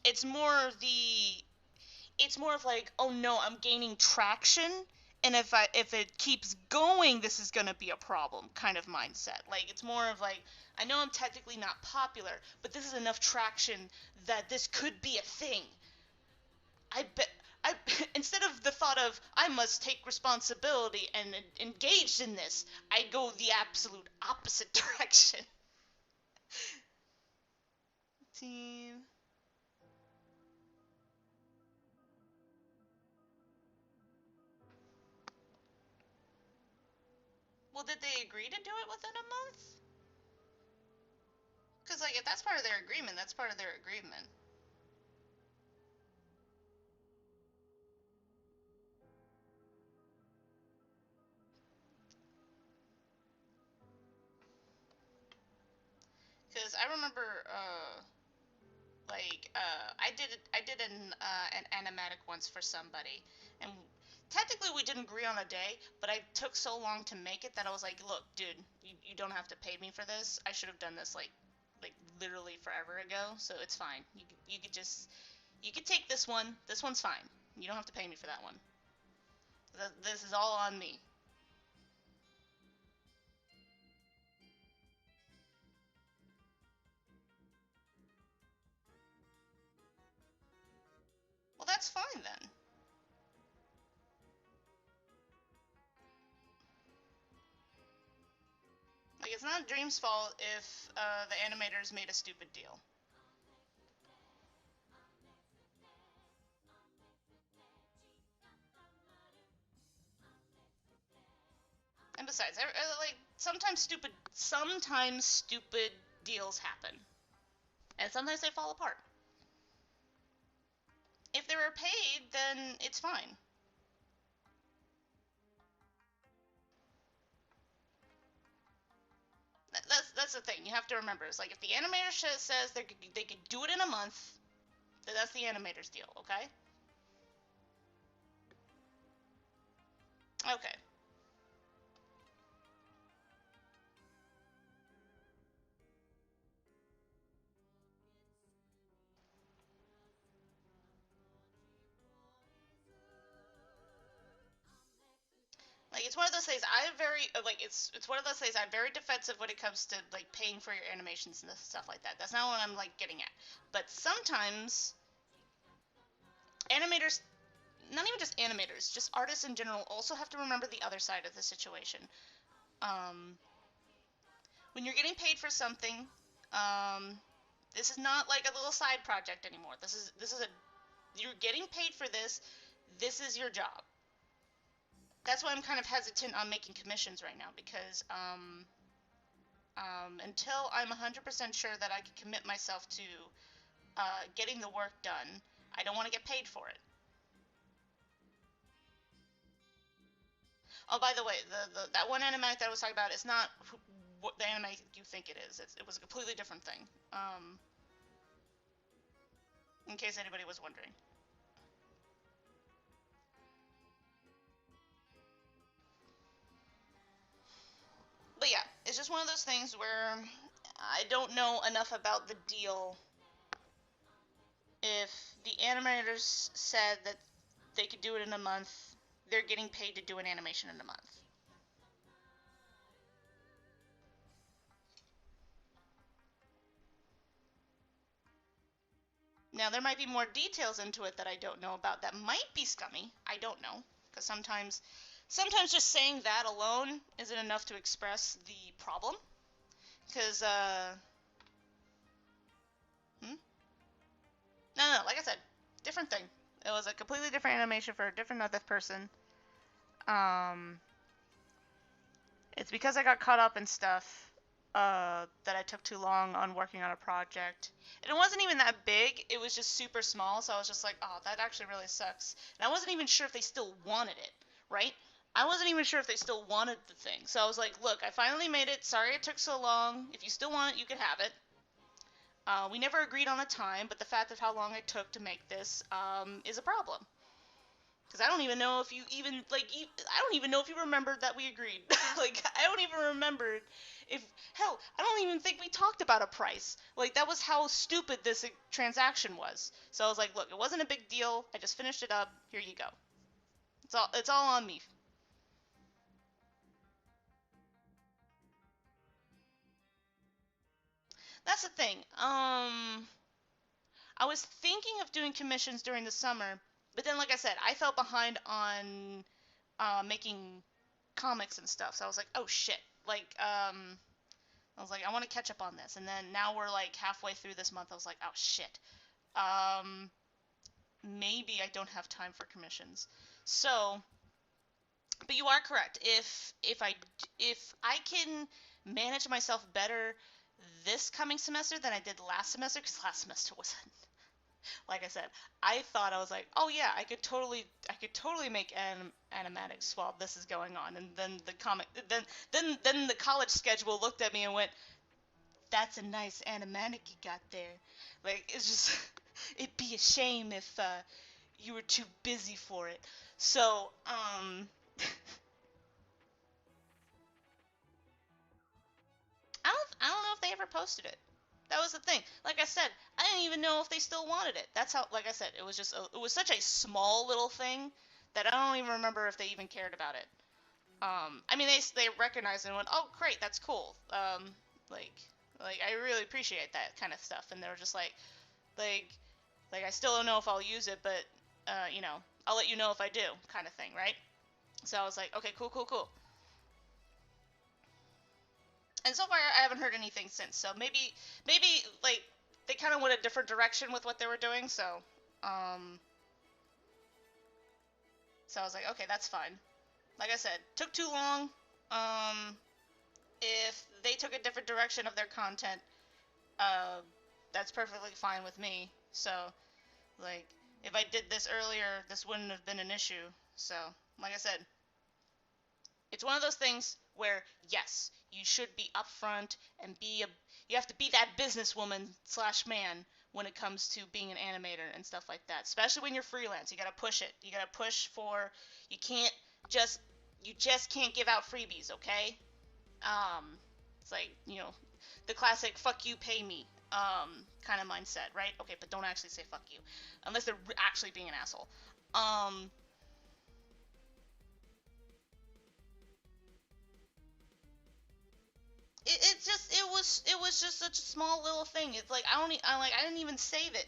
it's more it's more of like, oh no, I'm gaining traction, and if it keeps going, this is gonna be a problem kind of mindset. Like it's more of like, I know I'm technically not popular, but this is enough traction that this could be a thing. I bet I instead of the thought of I must take responsibility and engaged in this, I go the absolute opposite direction. Team. Well, did they agree to do it within a month? Because like if that's part of their agreement, that's part of their agreement. Because I remember, I did an animatic once for somebody, and technically we didn't agree on a day, but I took so long to make it that I was like, look, dude, you don't have to pay me for this. I should have done this like literally forever ago, so it's fine. You could just you could take this one. This one's fine. You don't have to pay me for that one. This is all on me. Well, that's fine then. Like I it's not Dream's fault if the animators made a stupid deal. And besides, like sometimes stupid deals happen, and sometimes they fall apart. If they were paid, then it's fine. That's the thing. You have to remember. It's like if the animator says they could do it in a month, then that's the animator's deal. Okay. Okay. Like it's one of those things. I'm very like it's one of those things. I'm very defensive when it comes to like paying for your animations and stuff like that. That's not what I'm like getting at. But sometimes animators, not even just animators, just artists in general, also have to remember the other side of the situation. Um, when you're getting paid for something, um, this is not like a little side project anymore. This is a you're getting paid for this. This is your job. That's why I'm kind of hesitant on making commissions right now because until I'm 100% sure that I can commit myself to getting the work done, I don't want to get paid for it. Oh, by the way, that one anime that I was talking about is not what the anime you think it is. It was a completely different thing. In case anybody was wondering. But yeah, it's just one of those things where I don't know enough about the deal. If the animators said that they could do it in a month, they're getting paid to do an animation in a month. Now, there might be more details into it that I don't know about that might be scummy. I don't know. Because sometimes just saying that alone isn't enough to express the problem. Because, hmm? No, like I said, different thing. It was a completely different animation for a different other person. Um, it's because I got caught up in stuff that I took too long on working on a project. And it wasn't even that big, it was just super small, so I was just like, oh, that actually really sucks. And I wasn't even sure if they still wanted it, right? I wasn't even sure if they still wanted the thing. So I was like, look, I finally made it. Sorry it took so long. If you still want it, you can have it. We never agreed on a time, but the fact of how long it took to make this is a problem. Because I don't even know if you even, like, I don't even know if you remembered that we agreed. Like, I don't even remember if, hell, I don't even think we talked about a price. Like, that was how stupid this transaction was. So I was like, look, it wasn't a big deal. I just finished it up. Here you go. It's all on me. That's the thing. I was thinking of doing commissions during the summer, but then, like I said, I fell behind on making comics and stuff. So I was like, oh shit. Like, I was like, I want to catch up on this. And then now we're like halfway through this month. I was like, oh shit. Um, maybe I don't have time for commissions. So, but you are correct. If I can manage myself better this coming semester than I did last semester, because last semester was like I said, I thought I was like, oh yeah, I could totally make animatics while this is going on, and then then the college schedule looked at me and went, that's a nice animatic you got there. Like it's just, it'd be a shame if you were too busy for it. So I don't know if they ever posted it. That was the thing. Like I said, I didn't even know if they still wanted it. That's how, like I said, it was such a small little thing that I don't even remember if they even cared about it. I mean, they recognized it and went, oh, great, that's cool. Like, like I really appreciate that kind of stuff. And they were just like, like I still don't know if I'll use it, but I'll let you know if I do, kind of thing, right? So I was like, okay, cool, cool, cool. And so far, I haven't heard anything since. So maybe like they kind of went a different direction with what they were doing. Um, so I was like, okay, that's fine. Like I said, took too long. Um, if they took a different direction of their content, uh, that's perfectly fine with me. So, like, if I did this earlier, this wouldn't have been an issue. So, like I said, it's one of those things where, yes, you should be upfront and you have to be that businesswoman slash man when it comes to being an animator and stuff like that. Especially when you're freelance, you gotta push it. You gotta push for, you can't just, you just can't give out freebies, okay? Um, it's like, the classic "fuck you, pay me" kind of mindset, right? Okay, but don't actually say "fuck you," unless they're actually being an asshole. Um, it was just such a small little thing. It's like I didn't even save it.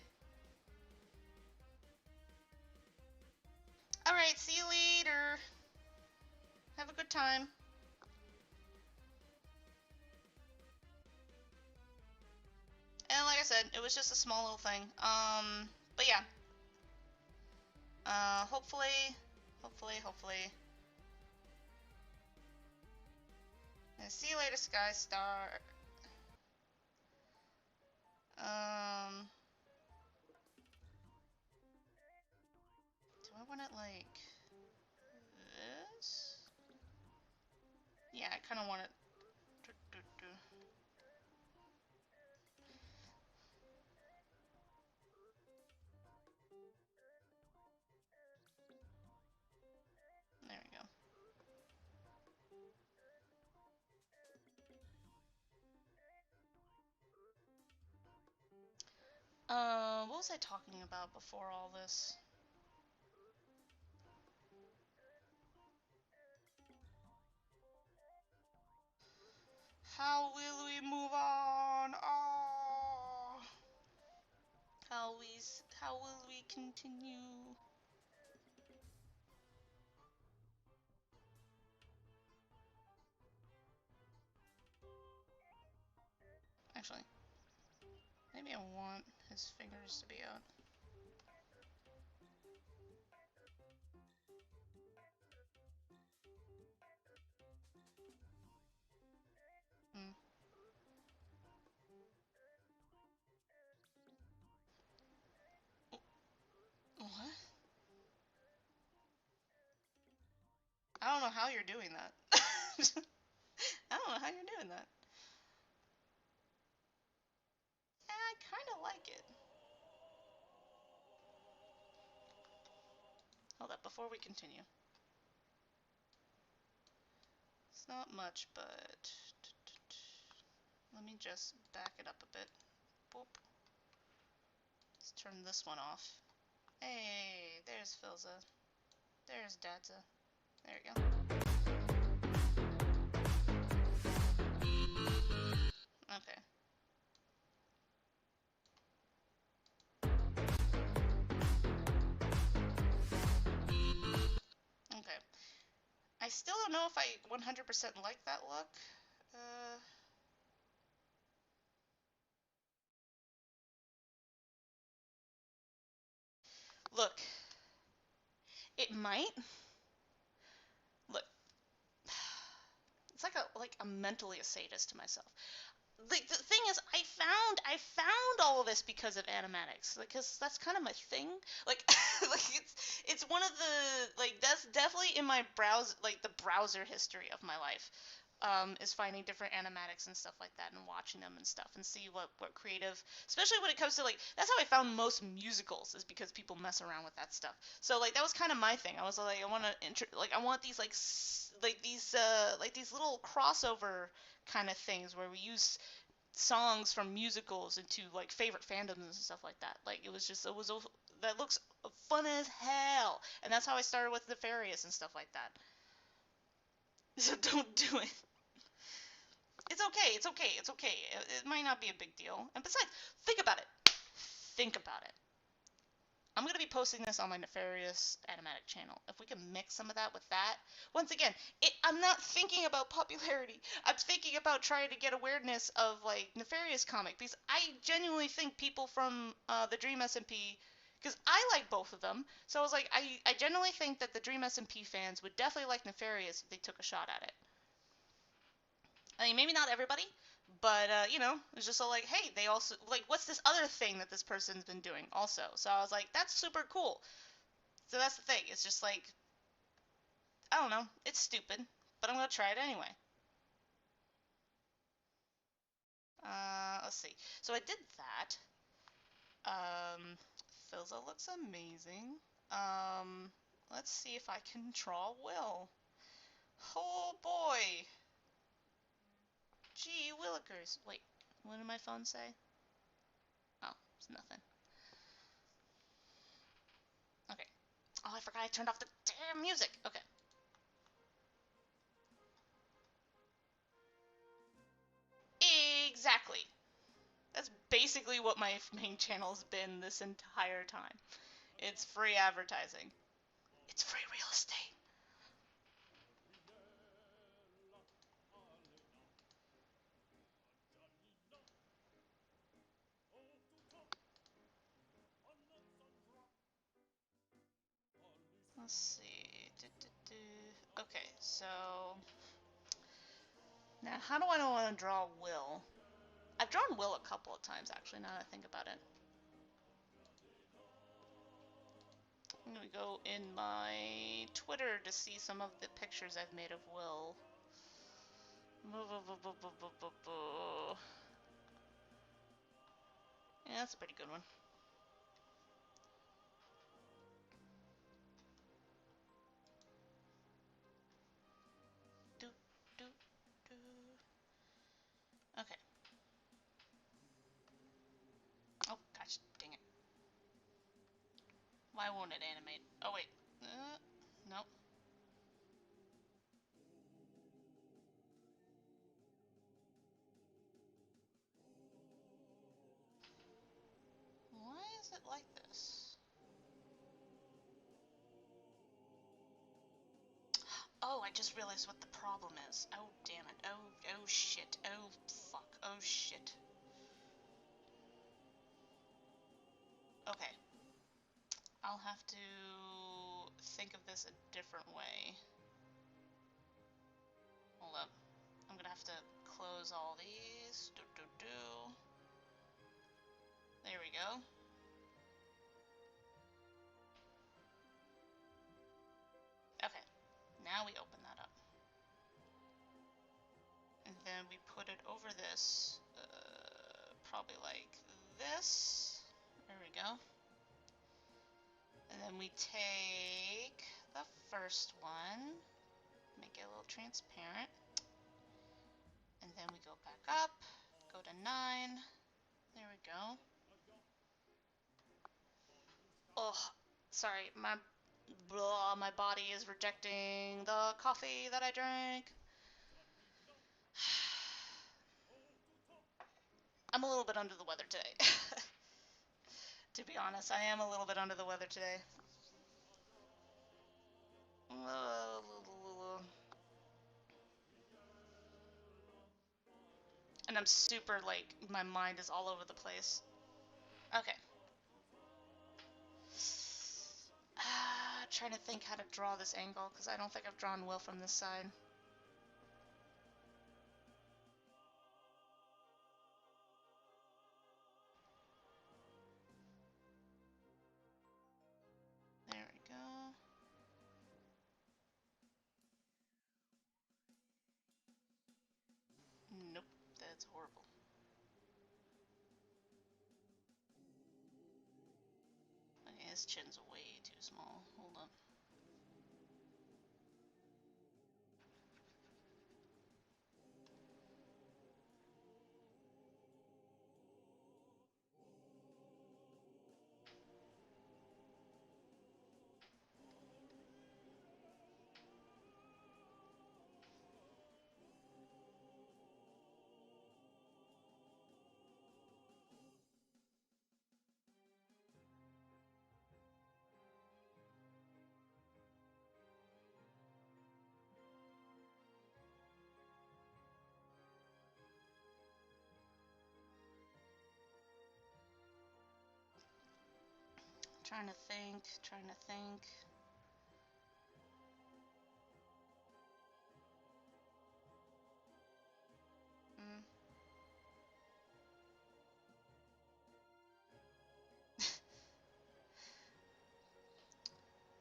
All right, see you later. Have a good time. And like I said, it was just a small little thing. But yeah. Hopefully. And see you later, Sky Star. Um, do I want it like this? Yeah, I kind of want it. Do, do, do. There we go. What was I talking about before all this? How will we move on? Oh, how will we continue? Actually, maybe I want his fingers to be out. Hmm. What? I don't know how you're doing that. I don't know how you're doing that. Yeah, I kind of like it. Hold up, before we continue. It's not much, but let me just back it up a bit. Boop. Let's turn this one off. Hey, there's Filza. There's Dadza. There you go. Okay. Okay. I still don't know if I 100% like that look. Uh, Look, it might. Look, it's like I'm mentally a sadist to myself. Like the thing is, I found all of this because of animatics, because that's kind of my thing. Like, like it's one of the, like, that's definitely in my the browser history of my life. Is finding different animatics and stuff like that and watching them and stuff and see what creative, especially when it comes to, like, that's how I found most musicals, is because people mess around with that stuff. So like that was kind of my thing. I was like, I want to I want these like these little crossover kind of things where we use songs from musicals into like favorite fandoms and stuff like that. Like that looks fun as hell, and that's how I started with Nefarious and stuff like that. So don't do it. It's okay. It's okay. It's okay. It might not be a big deal. And besides, think about it. Think about it. I'm going to be posting this on my Nefarious Animatic channel. If we can mix some of that with that. Once again, I'm not thinking about popularity. I'm thinking about trying to get awareness of, like, Nefarious comic. Because I genuinely think people from the Dream SMP... Because I like both of them. So I was like, I genuinely think that the Dream SMP fans would definitely like Nefarious if they took a shot at it. I mean, maybe not everybody, but it's just so like, hey, they also like, what's this other thing that this person's been doing also? So I was like, that's super cool. So that's the thing. It's just like, I don't know, it's stupid, but I'm gonna try it anyway. Let's see. So I did that. Filza looks amazing. Let's see if I can draw Will. Oh boy. Gee willikers. Wait, what did my phone say? Oh, it's nothing. Okay. Oh, I forgot I turned off the damn music. Okay. Exactly. That's basically what my main channel's been this entire time. It's free advertising. It's free real estate. Let's see. Okay, so now how do I want to draw Will? I've drawn Will a couple of times actually. Now that I think about it, I'm gonna go in my Twitter to see some of the pictures I've made of Will. Yeah, that's a pretty good one. Do, do, do. Okay. Oh, gosh, dang it. Why won't it animate? Oh, wait. Nope. Why is it like this? Oh, I just realized what the problem is. Oh, damn it. Oh, shit. Oh, fuck. Oh, shit. Okay. I'll have to think of this a different way. Hold up. I'm gonna have to close all these. There we go. Okay. Now we open that up. And then we put it over this. Probably like this. There we go. And then we take the first one, make it a little transparent, and then we go back up, go to 9, there we go. Oh, sorry, my body is rejecting the coffee that I drank. I'm a little bit under the weather today. To be honest, I am a little bit under the weather today. And I'm super, like, my mind is all over the place. Okay. Trying to think how to draw this angle, because I don't think I've drawn Will from this side. There we go. Nope, that's horrible. Okay, his chin's way too small. Hold up. Trying to think, trying to think. Mm.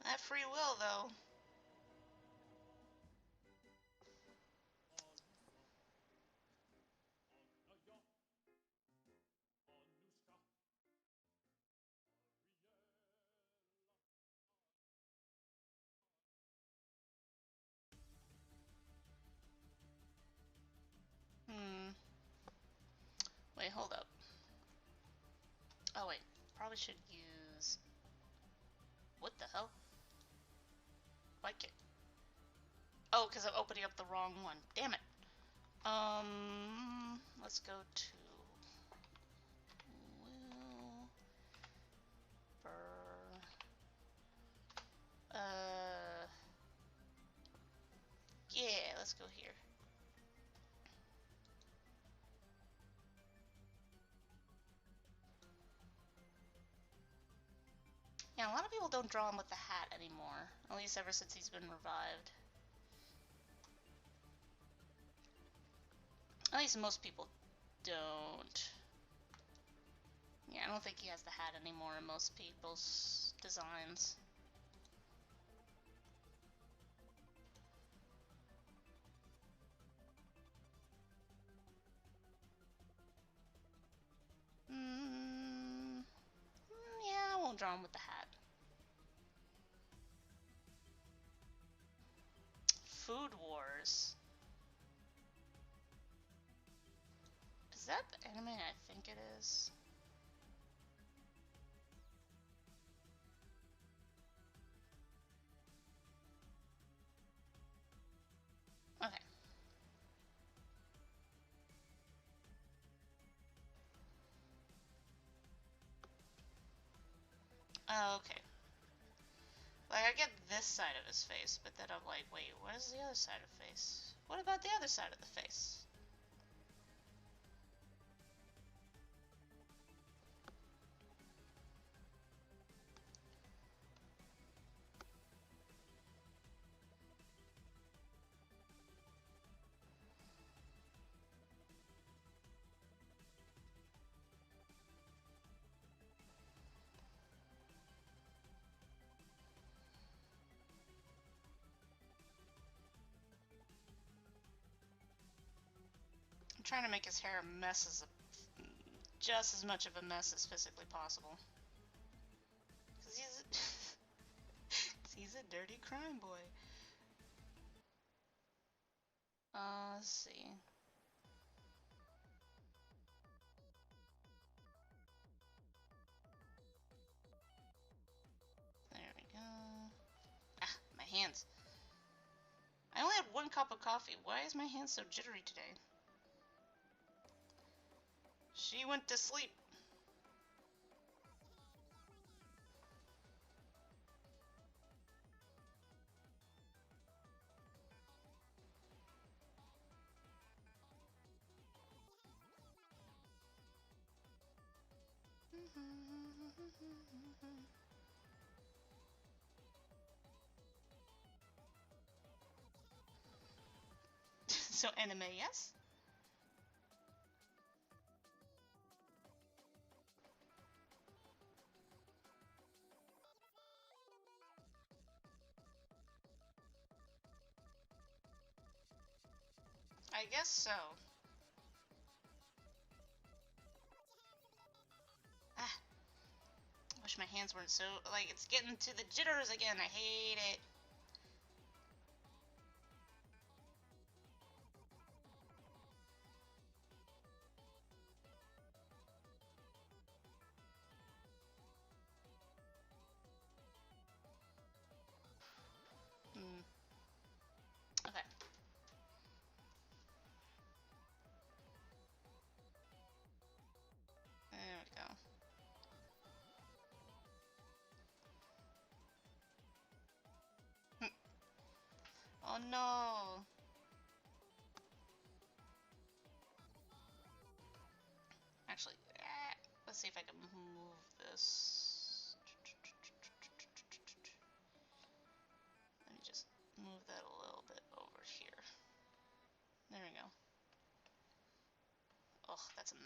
That free will, though. Hmm. Wait, hold up. Oh, wait. Probably should use... What the hell? Why can't... Oh, because I'm opening up the wrong one. Damn it. Let's go to... Will... Yeah, let's go here. Yeah, a lot of people don't draw him with the hat anymore. At least ever since he's been revived. At least most people don't. Yeah, I don't think he has the hat anymore in most people's designs. Yeah, I won't draw him with the hat. Food Wars. Is that the anime I think it is? Okay. Oh, okay. Like, I get this side of his face, but then I'm like, wait, what is the other side of the face? What about the other side of the face? I'm trying to make his hair a mess just as much of a mess as physically possible. Because he's a dirty crime boy. Let's see. There we go. Ah, my hands. I only had one cup of coffee. Why is my hand so jittery today? She went to sleep. So anime, yes? I guess so. Ah, I wish my hands weren't so, like, it's getting to the jitters again. I hate it. Hmm. Okay. There we go. Oh no. Actually, let's see if I can move this.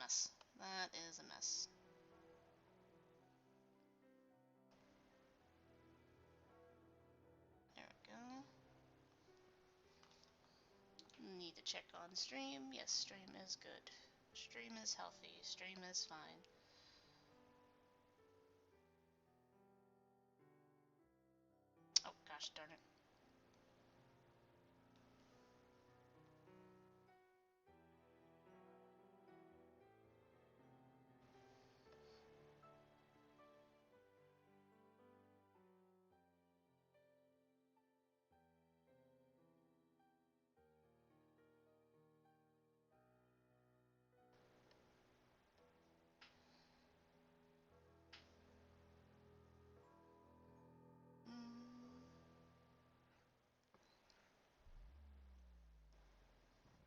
mess. That is a mess. There we go. Need to check on stream. Yes, stream is good. Stream is healthy. Stream is fine. Oh, gosh darn it.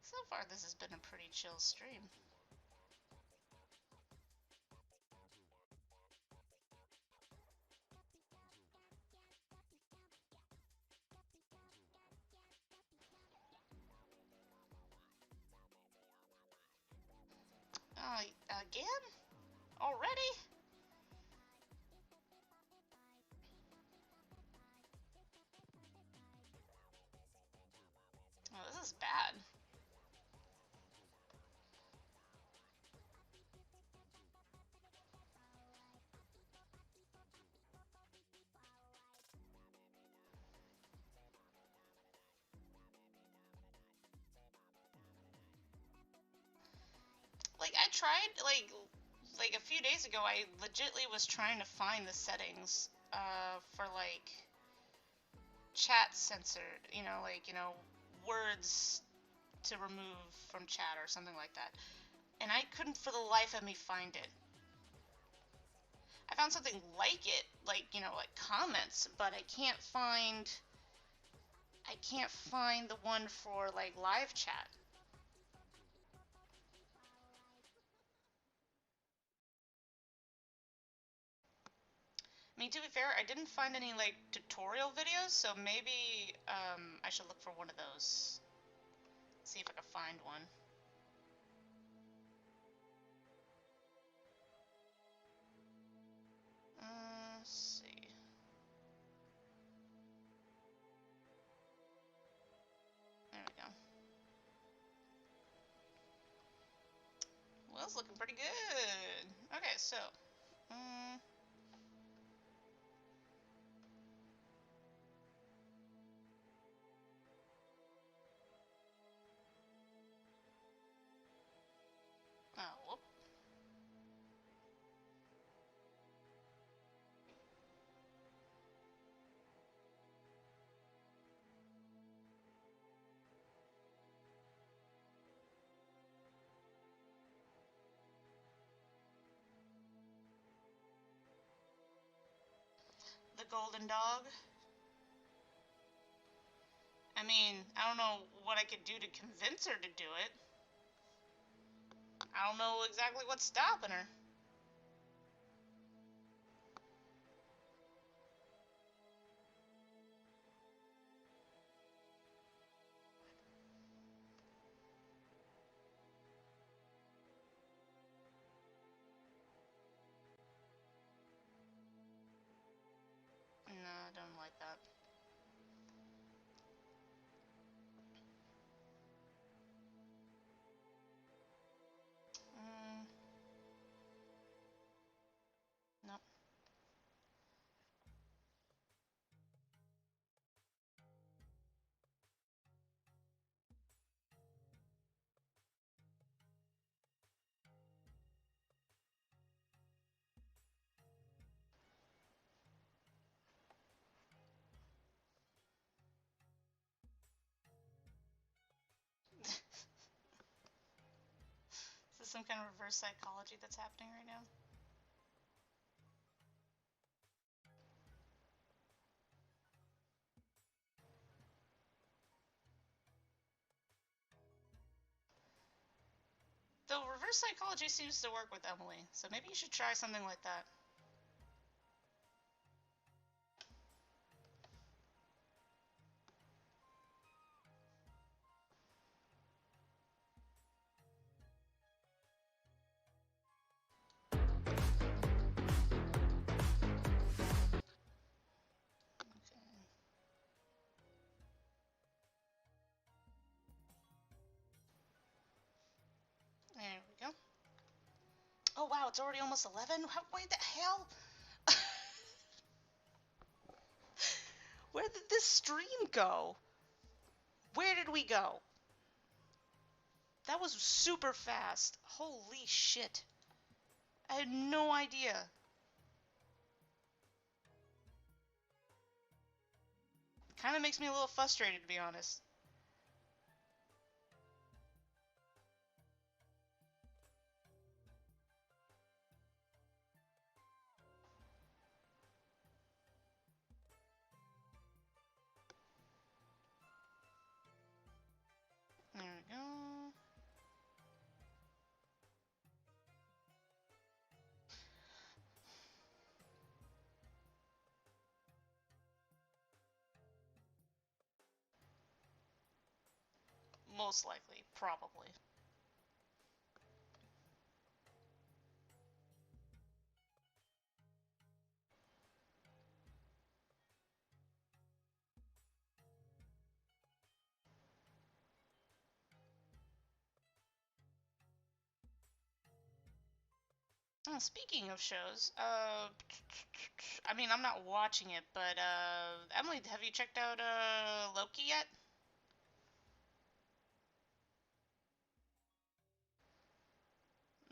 So far, this has been a pretty chill stream. Again? Already? Oh, this is bad. Like, I tried, like a few days ago, I legitly was trying to find the settings, for, like, chat censored, words to remove from chat or something like that. And I couldn't for the life of me find it. I found something like it, like comments, but I can't find the one for, like, live chat. I mean, to be fair, I didn't find any, like, tutorial videos, so maybe, I should look for one of those. See if I can find one. Let's see. There we go. Well, it's looking pretty good. Okay, so, oh, whoop. The golden dog. I mean, I don't know what I could do to convince her to do it. I don't know exactly what's stopping her. No, I don't like that. No. Is this some kind of reverse psychology that's happening right now? Though reverse psychology seems to work with Emily, so maybe you should try something like that. it's already almost 11? Why the hell? Where did this stream go? Where did we go? That was super fast. Holy shit. I had no idea. Kind of makes me a little frustrated, to be honest. There we go. Most likely, probably. Oh, speaking of shows, I mean, I'm not watching it, but, Emily, have you checked out, Loki yet?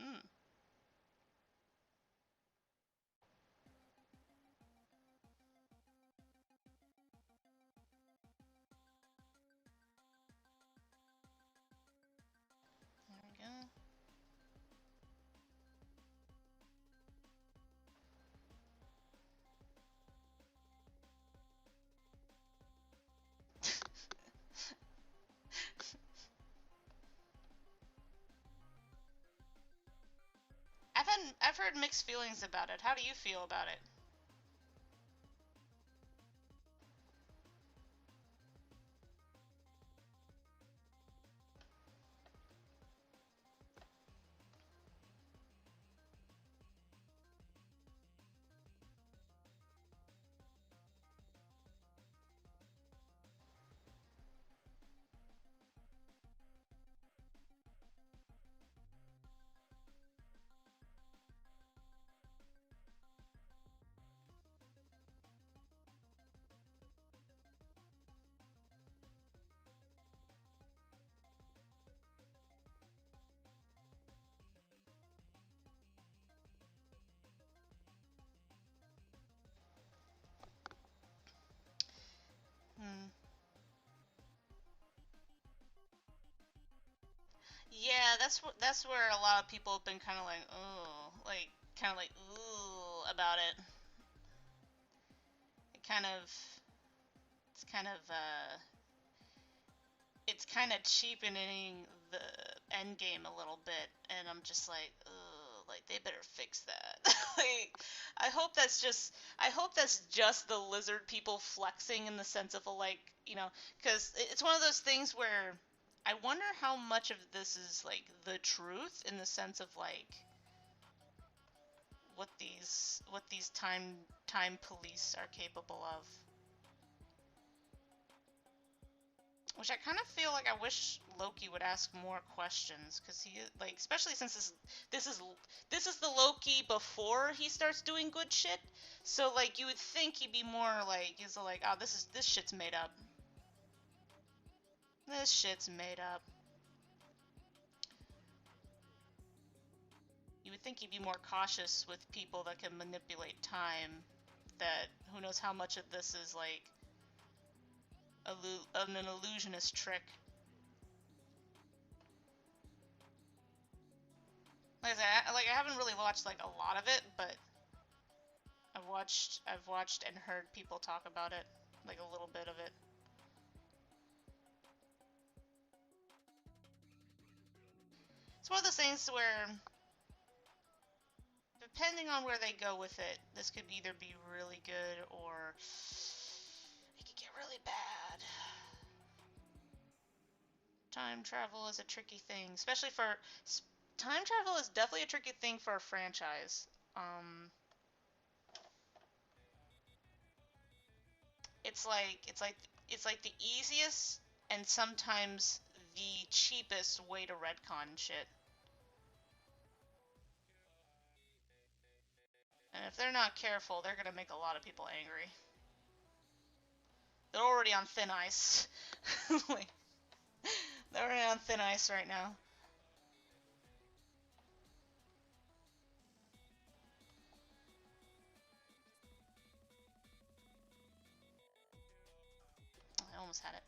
Mm. There we go. I've heard mixed feelings about it. How do you feel about it? Hmm. Yeah, that's where a lot of people have been kind of like, oh, like kind of like, ooh, about it. It kind of, it's kind of, it's kind of cheapening the end game a little bit, and I'm just like, ugh, like they better fix that. Like, I hope that's just the lizard people flexing in the sense of a like, because it's one of those things where I wonder how much of this is like the truth in the sense of like what these time police are capable of. Which I kind of feel like I wish Loki would ask more questions, because he like, especially since this is this is the Loki before he starts doing good shit. So like you would think he'd be more like, he's like, oh, this shit's made up. This shit's made up. You would think he'd be more cautious with people that can manipulate time. That who knows how much of this is like an illusionist trick. Like I said, I haven't really watched like a lot of it, but I've watched and heard people talk about it, like a little bit of it. It's one of those things where, depending on where they go with it, this could either be really good or it could get really bad. Time travel is a tricky thing, especially for time travel is definitely a tricky thing for a franchise. It's like the easiest and sometimes the cheapest way to retcon shit. And if they're not careful, they're gonna make a lot of people angry. They're already on thin ice. Like, they're already on thin ice right now. I almost had it.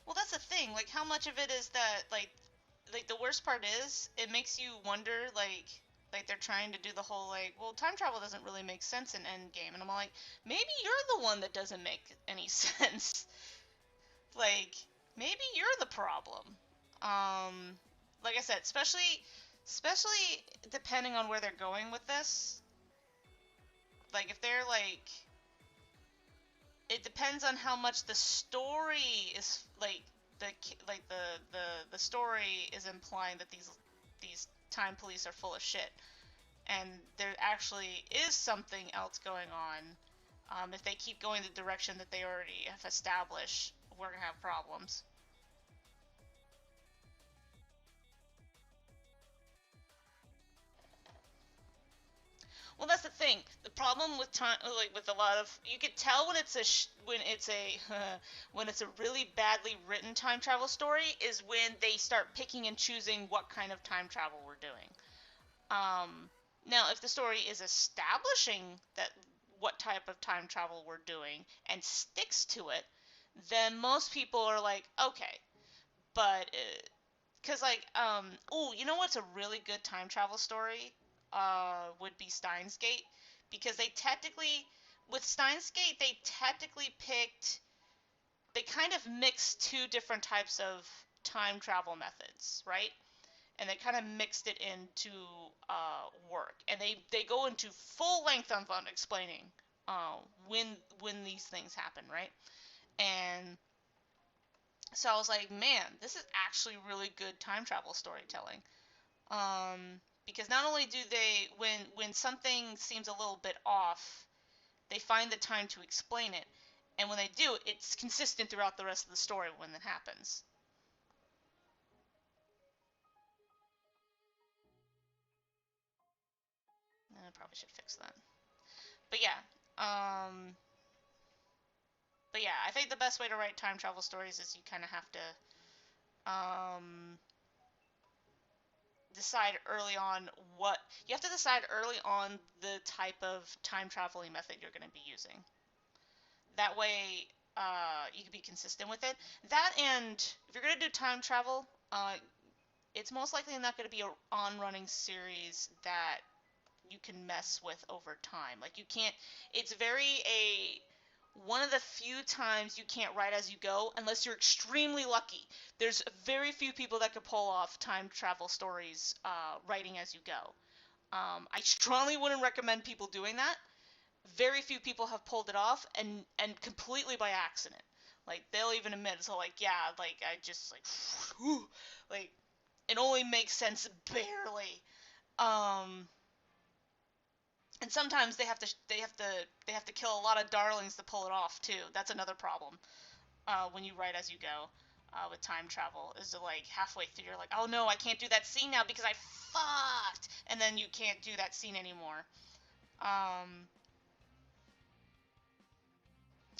Well, that's the thing. Like, how much of it is that, like the worst part is, it makes you wonder, like they're trying to do the whole, like, well, time travel doesn't really make sense in Endgame, and I'm like, maybe you're the one that doesn't make any sense. Like, maybe you're the problem. Like I said, especially depending on where they're going with this. Like, if they're like, it depends on how much the story is like the like the story is implying that these time police are full of shit, and there actually is something else going on. If they keep going the direction that they already have established, we're gonna have problems. Well, that's the thing. The problem with time, like with a lot of, you could tell when it's a when it's a really badly written time travel story is when they start picking and choosing what kind of time travel we're doing. Now, if the story is establishing that what type of time travel we're doing and sticks to it, then most people are like, okay. But because oh, you know what's a really good time travel story? Would be Steins Gate, because they technically, with Steins Gate, they technically picked, they kind of mixed two different types of time travel methods, right? And they kind of mixed it into work, and they go into full length on explaining uh, when when these things happen, right? And so I was like, man, this is actually really good time travel storytelling. Because not only do they, when something seems a little bit off, they find the time to explain it, and when they do, it's consistent throughout the rest of the story when it happens. I probably should fix that. But yeah, um, but yeah, I think the best way to write time travel stories is you kind of have to um, decide early on what you have to decide early on the type of time traveling method you're going to be using. That way, you can be consistent with it. That, and if you're going to do time travel, it's most likely not going to be a on-running series that you can mess with over time. Like, you can't. It's very a one of the few times you can't write as you go unless you're extremely lucky. There's very few people that could pull off time travel stories writing as you go. I strongly wouldn't recommend people doing that. Very few people have pulled it off, and completely by accident. Like, they'll even admit, so like, yeah, like, I just like like, it only makes sense barely. Um and sometimes they have to kill a lot of darlings to pull it off too. That's another problem. When you write as you go, with time travel, is to, like, halfway through you're like, oh no, I can't do that scene now because I fucked, and then you can't do that scene anymore. Um,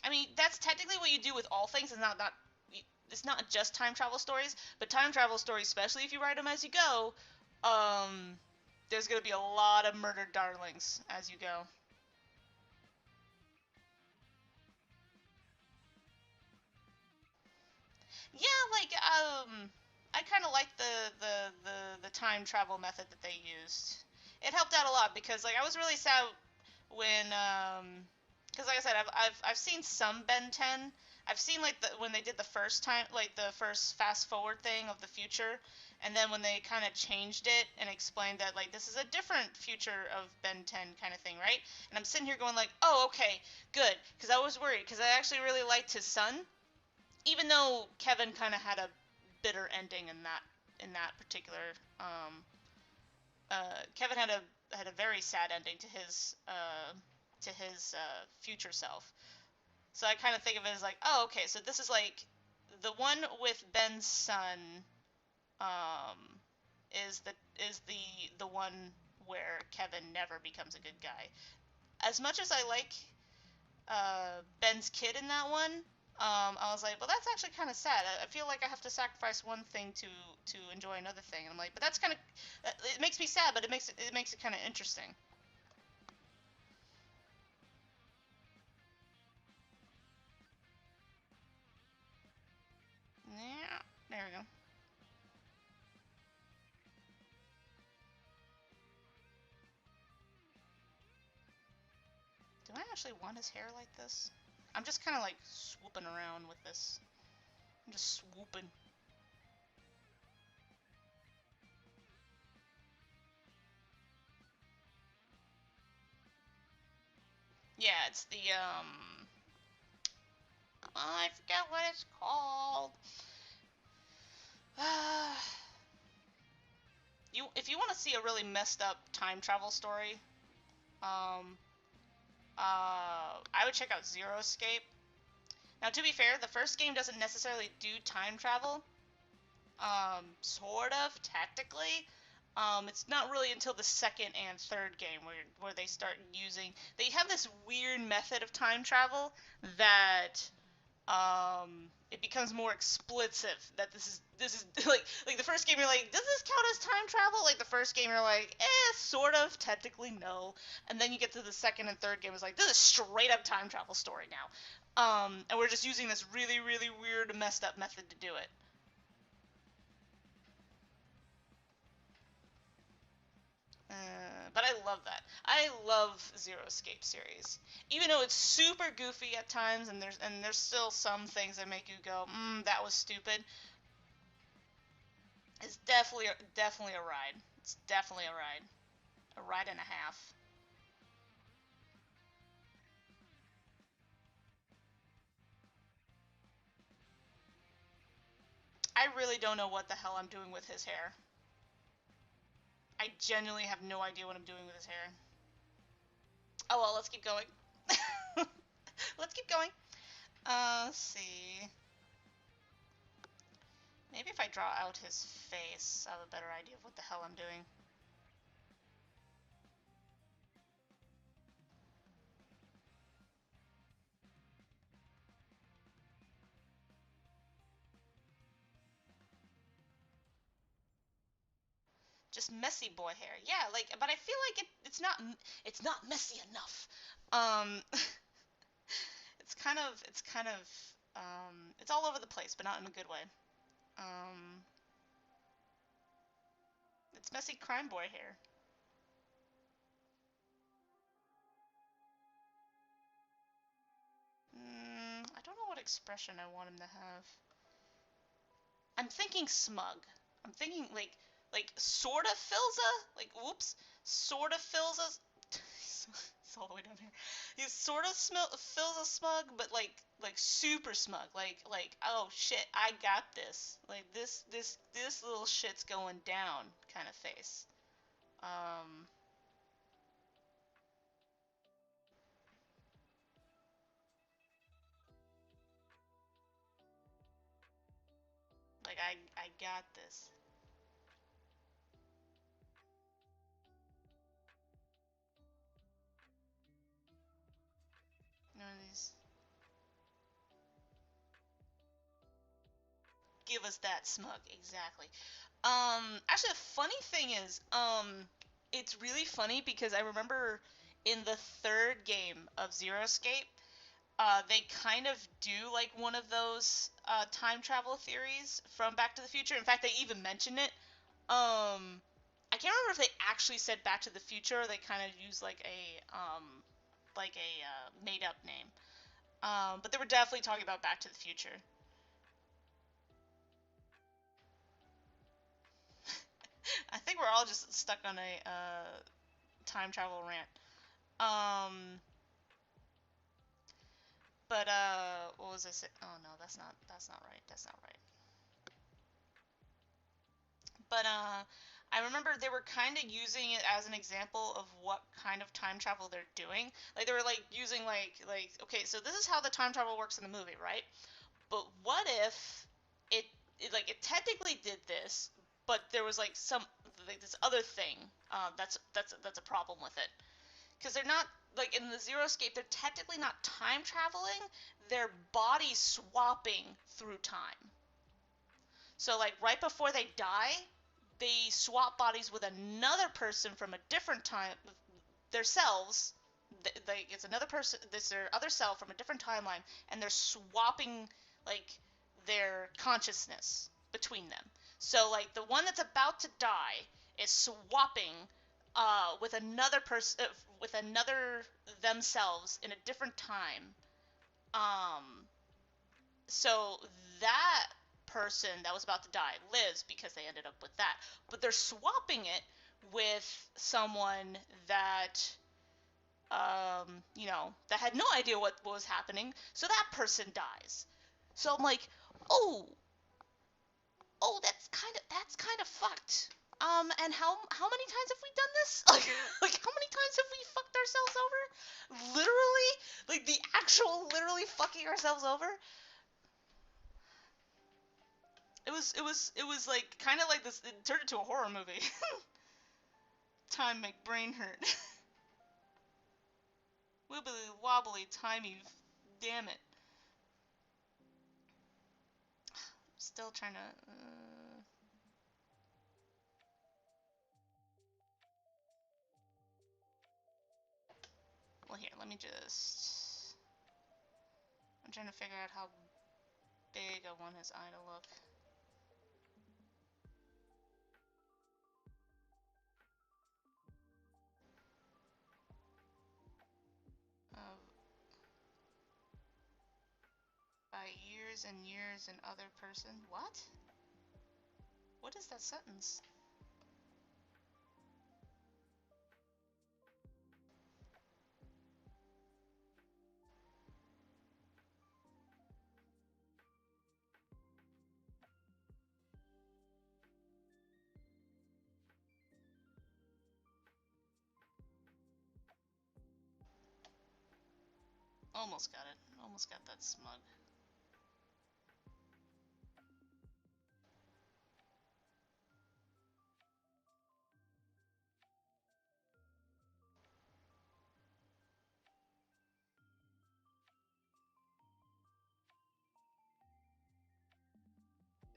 I mean, that's technically what you do with all things. It's not just time travel stories, but time travel stories, especially if you write them as you go, um, there's gonna be a lot of murdered darlings as you go. Yeah, like, I kind of like the time travel method that they used. It helped out a lot because, like, I was really sad when because, like I said, I've seen some Ben 10. I've seen, like, when they did the first time, like the first fast forward thing of the future, and then when they kind of changed it and explained that, like, this is a different future of Ben 10 kind of thing, right? And I'm sitting here going like, oh, okay, good, because I was worried because I actually really liked his son, even though Kevin kind of had a bitter ending in that particular Kevin had a very sad ending to his future self. So I kind of think of it as like, oh, okay, so this is like the one with Ben's son um, is the one where Kevin never becomes a good guy. As much as I like Ben's kid in that one, I was like, well, that's actually kind of sad. I feel like I have to sacrifice one thing to enjoy another thing. And I'm like, but that's kind of it makes me sad, but it makes it kind of interesting. Yeah, there we go. Do I actually want his hair like this? I'm just kind of like swooping around with this. I'm just swooping. Yeah, it's the I forget what it's called. You if you want to see a really messed up time travel story, um, I would check out Zero Escape. Now, to be fair, the first game doesn't necessarily do time travel. Sort of, technically. It's not really until the second and third game where they start using. They have this weird method of time travel that it becomes more explicit that this is like the first game you're like, does this count as time travel? Like the first game you're like, sort of, technically no, and then you get to the second and third game it's like, this is straight up time travel story now, and we're just using this really really weird messed up method to do it. But I love that. I love Zero Escape series, even though it's super goofy at times, and there's still some things that make you go, that was stupid. It's definitely a ride. It's definitely a ride and a half. I really don't know what the hell I'm doing with his hair. I genuinely have no idea what I'm doing with his hair. Oh well, let's keep going. Let's keep going. Let's see. Maybe if I draw out his face, I'll have a better idea of what the hell I'm doing. Just messy boy hair. Yeah, like, but I feel like it's not messy enough. Um, it's all over the place, but not in a good way. Um, it's messy crime boy hair. I don't know what expression I want him to have. I'm thinking smug. I'm thinking like sorta Filza, like whoops, sorta Filza. It's all the way down here. He sort of feels a smug, but like super smug. Like oh shit, I got this. Like this little shit's going down kind of face. Um, like I got this. You know these. Give us that smug exactly. Actually, the funny thing is, it's really funny because I remember in the third game of Zero Escape, they kind of do like one of those time travel theories from Back to the Future. In fact, they even mention it. I can't remember if they actually said Back to the Future or they kind of use like a made up name. But they were definitely talking about Back to the Future. I think we're all just stuck on a time travel rant. Um, but what was I saying? Oh no, that's not right. That's not right. But I remember they were kind of using it as an example of what kind of time travel they're doing. Like they were like using like okay, so this is how the time travel works in the movie, right? But what if it, it technically did this, but there was like some like this other thing that's a problem with it, because they're not like in the Zero Escape. They're technically not time traveling. They're body swapping through time. So like right before they die, they swap bodies with another person from a different time, their selves. Like it's another person, this their other self from a different timeline, and they're swapping like their consciousness between them. So like the one that's about to die is swapping with another person, with another themselves in a different time. Um, so that person that was about to die lives because they ended up with that, but they're swapping it with someone that that had no idea what was happening, so that person dies. So I'm like, oh, that's kind of fucked. And how many times have we done this? Like how many times have we fucked ourselves over? Literally, like the actual literally fucking ourselves over. It was like kind of like this. It turned into a horror movie. Time make brain hurt. Wibbly wobbly timey, damn it. Still trying to. Well, here, let me just. I'm trying to figure out how big I want his eye to look. Uh, by years and years and other person. What? What is that sentence? Almost got it. Almost got that smug.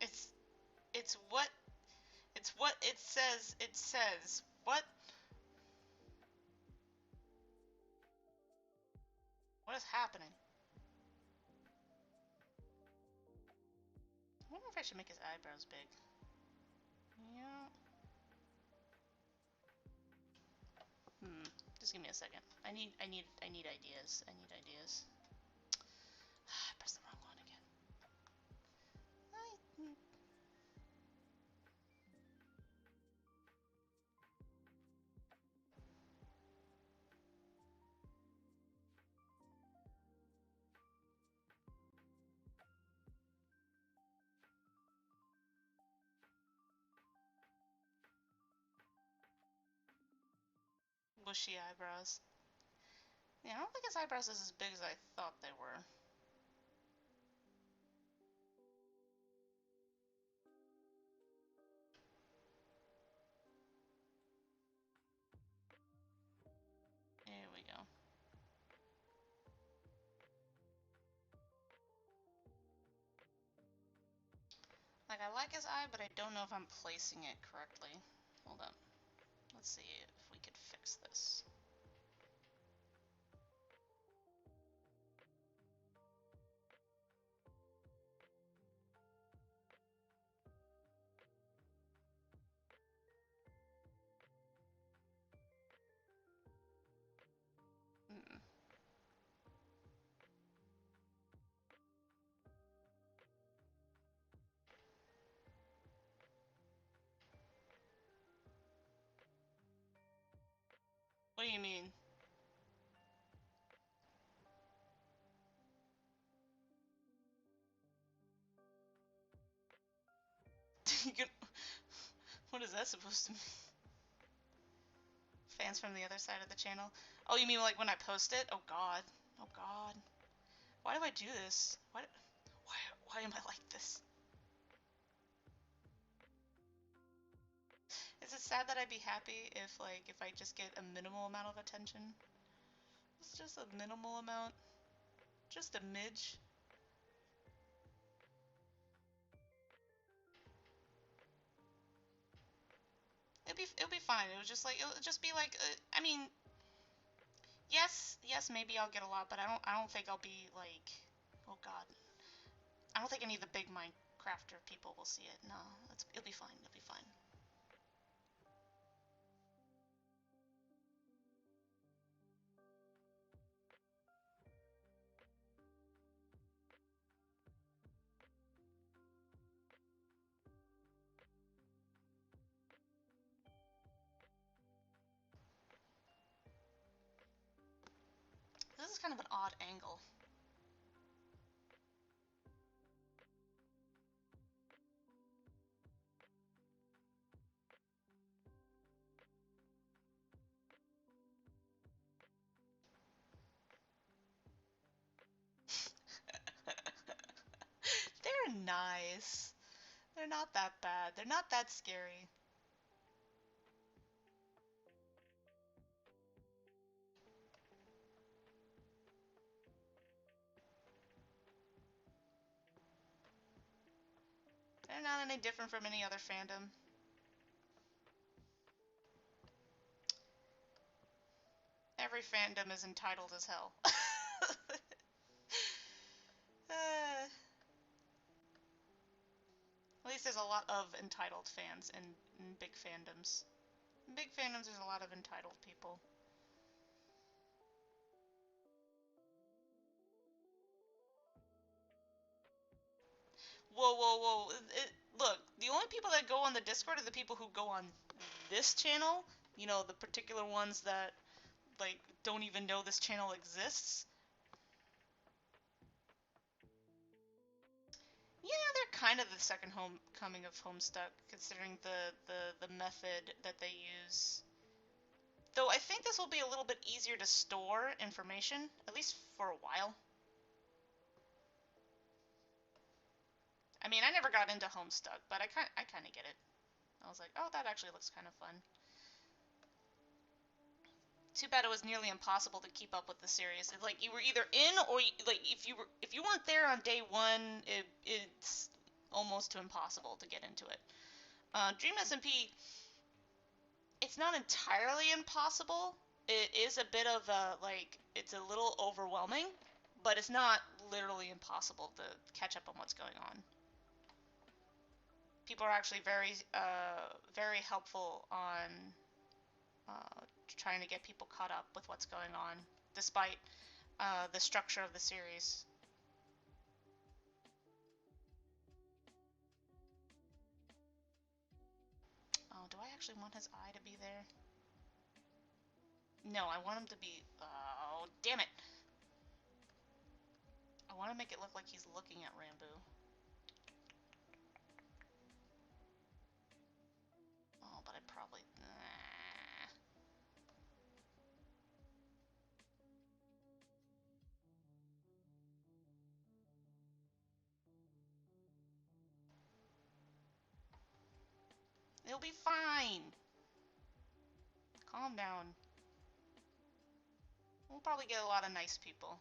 It's it's what it's what it says. It says what? What is happening? I wonder if I should make his eyebrows big. Yeah. Just give me a second. I need ideas. I need ideas. I pressed the wrong one again. Bushy eyebrows. Yeah, I don't think his eyebrows is as big as I thought they were. Here we go. Like, I like his eye, but I don't know if I'm placing it correctly. Hold up. Let's see if we could fix this. Mm. What do you mean? You can... What is that supposed to mean? Fans from the other side of the channel. Oh, you mean like when I post it? Oh god. Oh god. Why do I do this? Why am I like this? Is it sad that I'd be happy if I just get a minimal amount of attention? It's just a minimal amount. Just a midge. It'll be fine. It'll just be like I mean, yes, maybe I'll get a lot, but I don't think I'll be like, oh god. I don't think any of the big Minecrafter people will see it. No, it'll be fine. It'll be fine. This is kind of an odd angle. They're nice. They're not that bad. They're not that scary. They're not any different from any other fandom. Every fandom is entitled as hell. At least there's a lot of entitled fans in big fandoms. In big fandoms, there's a lot of entitled people. Whoa. Look, the only people that go on the Discord are the people who go on this channel. You know, the particular ones that, like, don't even know this channel exists. Yeah, they're kind of the second homecoming of Homestuck, considering the method that they use. Though I think this will be a little bit easier to store information, at least for a while. I mean, I never got into Homestuck, but I kind of get it. I was like, oh, that actually looks kind of fun. Too bad it was nearly impossible to keep up with the series. It's like you were either in or like if you weren't there on day one, it's almost too impossible to get into it. Dream SMP, it's not entirely impossible. It is a bit of a like it's a little overwhelming, but it's not literally impossible to catch up on what's going on. People are actually very helpful on trying to get people caught up with what's going on, despite the structure of the series. Oh, do I actually want his eye to be there? No, I want him to be... Oh, damn it! I want to make it look like he's looking at Rambo. Oh, but I probably... Nah. It'll be fine! Calm down. We'll probably get a lot of nice people.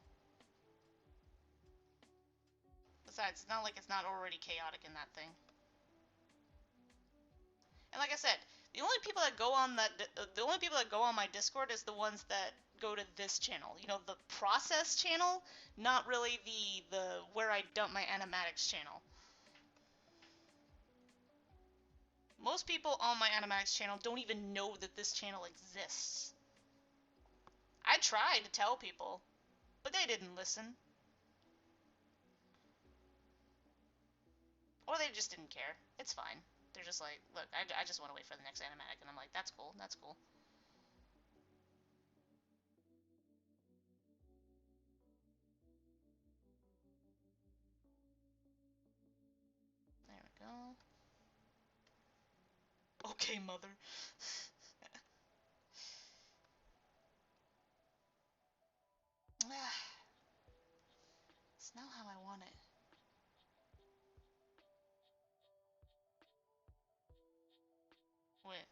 Besides, it's not like it's not already chaotic in that thing. And like I said, the only people that go on my Discord is the ones that go to this channel. You know, the process channel, not really the where I dump my animatics channel. Most people on my animatics channel don't even know that this channel exists. I tried to tell people, but they didn't listen. Or they just didn't care. It's fine. They're just like, look, I just want to wait for the next animatic. And I'm like, that's cool, that's cool. There we go. Oh, Okay, mother. It's not how I want it. Wait.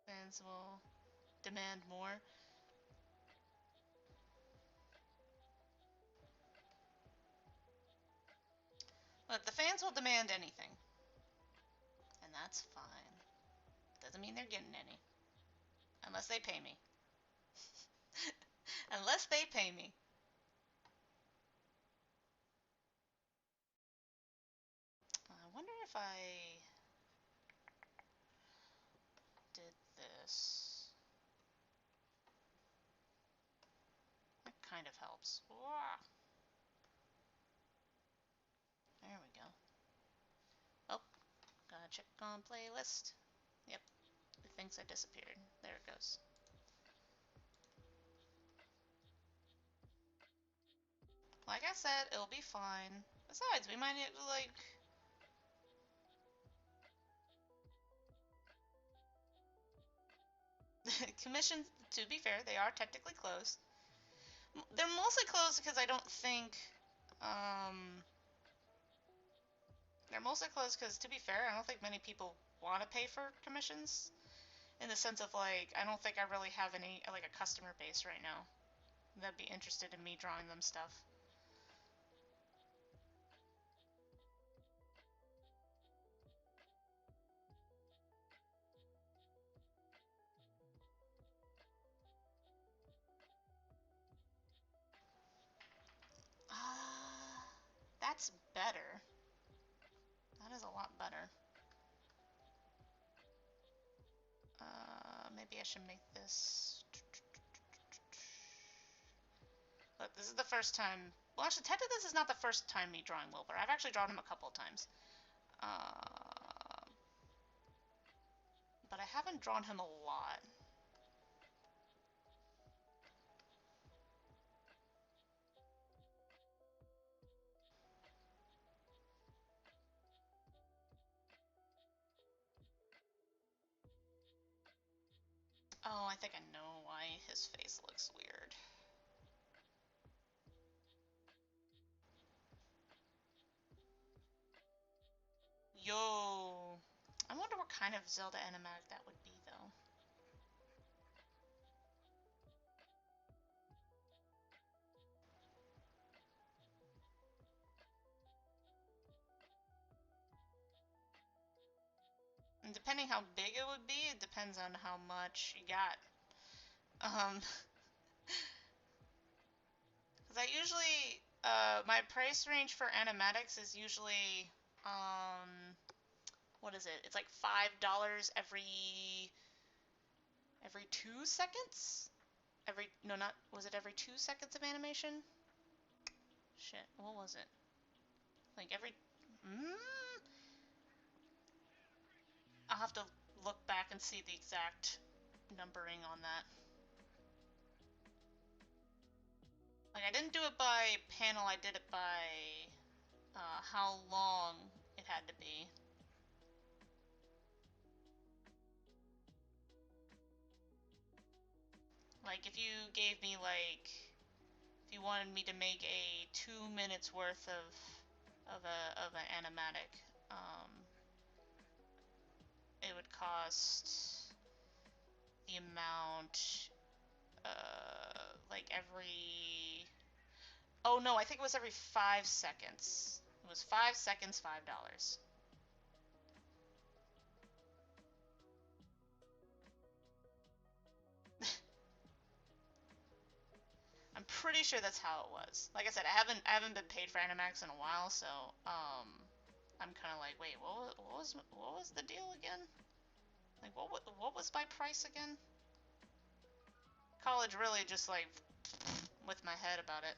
Fans will demand more. Look, the fans will demand anything. And that's fine. Doesn't mean they're getting any. Unless they pay me. Unless they pay me. I wonder if I did this. That kind of helps. There we go. Oh, gotta check on playlist. Yep, it thinks I disappeared. There it goes. Like I said, it'll be fine. Besides, we might need to, like... Commissions, to be fair, they are technically closed. They're mostly closed because I don't think... Um, they're mostly closed because, to be fair, I don't think many people want to pay for commissions. In the sense of, like, I don't think I really have any, like, a customer base right now that'd be interested in me drawing them stuff. Ah, that's better. That is a lot better. Maybe I should make this... Look, this is the first time... Well, actually, technically this is not the first time me drawing Wilbur. I've actually drawn him a couple of times. But I haven't drawn him a lot. Oh, I think I know why his face looks weird. Yo! I wonder what kind of Zelda animatic that would be, though. And depending how big it would be, it depends on how much you got. Because I usually, my price range for animatics is usually, what is it? It's like $5 every 2 seconds? No, not, was it every 2 seconds of animation? Shit, what was it? Like every, mm, I'll have to look back and see the exact numbering on that. Like, I didn't do it by panel, I did it by how long it had to be. Like, if you gave me, like, if you wanted me to make a 2 minutes worth of an animatic, it would cost the amount, like every... Oh no, I think it was every 5 seconds. It was 5 seconds, $5. I'm pretty sure that's how it was. Like I said, I haven't been paid for Animax in a while, so I'm kind of like, wait, what was the deal again? Like, what was my price again? College really just like with my head about it.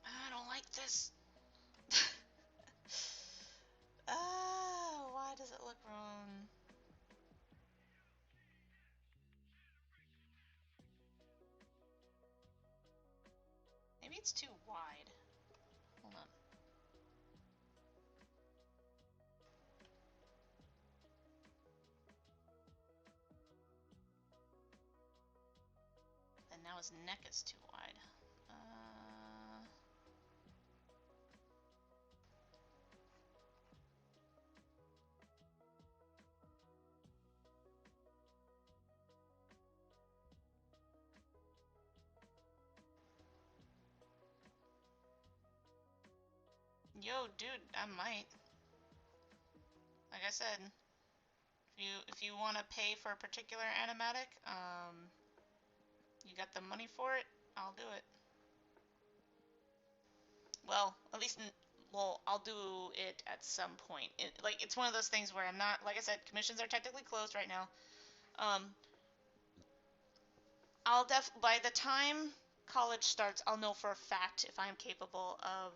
I don't like this. Why does it look wrong? it's too wide. Hold on. And now his neck is too wide. Yo, dude, I might. Like I said, if you want to pay for a particular animatic, you got the money for it, I'll do it. Well, at least, well, I'll do it at some point. It's one of those things where I'm not, like I said, commissions are technically closed right now. By the time college starts, I'll know for a fact if I'm capable of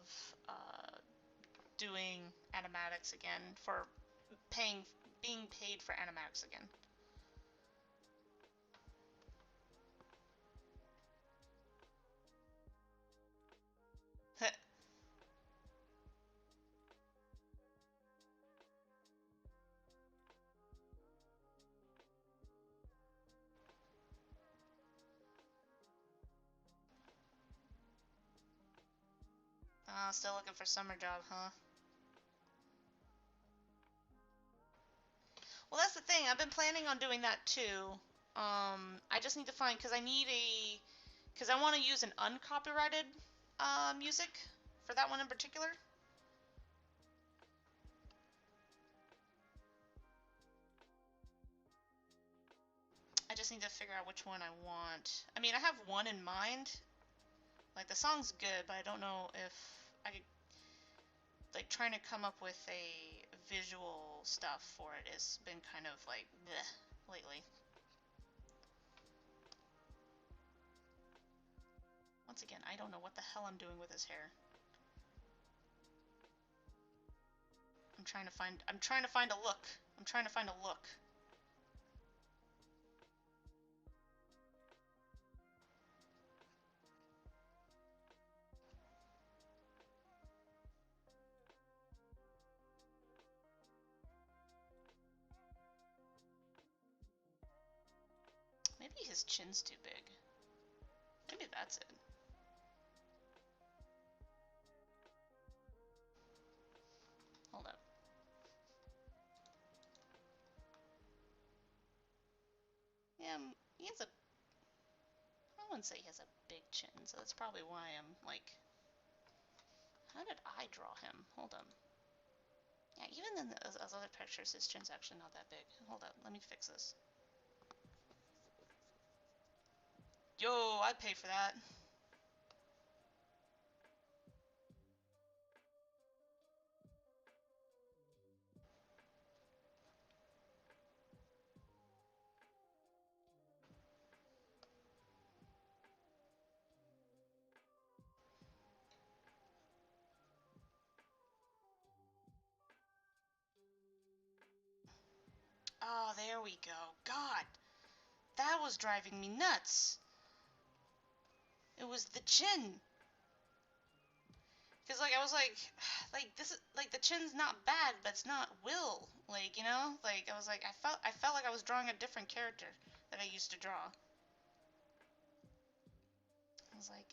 doing animatics again, for being paid for animatics again. Still looking for summer job, huh? Well, that's the thing. I've been planning on doing that too. I just need to find, because I want to use an uncopyrighted music for that one in particular. I just need to figure out which one I want. I mean, I have one in mind. Like, the song's good, but I don't know if I could, like, trying to come up with a visual stuff for it has been kind of like bleh lately. Once again, I don't know what the hell I'm doing with his hair. I'm trying to find a look. I'm trying to find a look. Maybe his chin's too big. Maybe that's it. Hold up. Yeah, he has a... I wouldn't say he has a big chin, so that's probably why I'm like... How did I draw him? Hold on. Yeah, even in those other pictures, his chin's actually not that big. Hold up, let me fix this. Yo, I'd pay for that. Oh, there we go. God, that was driving me nuts. It was the chin. Because, like, I was like, this is, like, the chin's not bad, but it's not Will. Like, you know? Like, I was like, I felt like I was drawing a different character that I used to draw. I was like,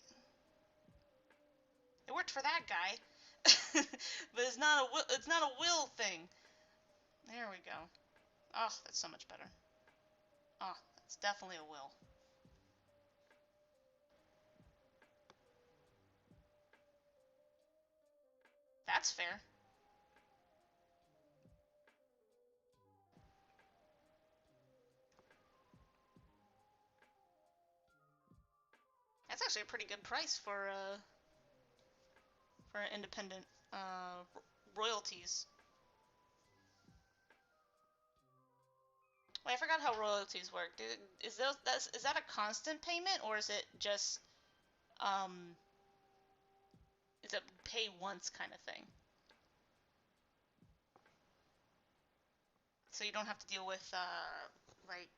it worked for that guy. But it's not a Will thing. There we go. Oh, that's so much better. Oh, that's definitely a Will. That's fair. That's actually a pretty good price for independent royalties. Wait, I forgot how royalties work. Is that a constant payment, or is it just um is it pay once kind of thing? So you don't have to deal with like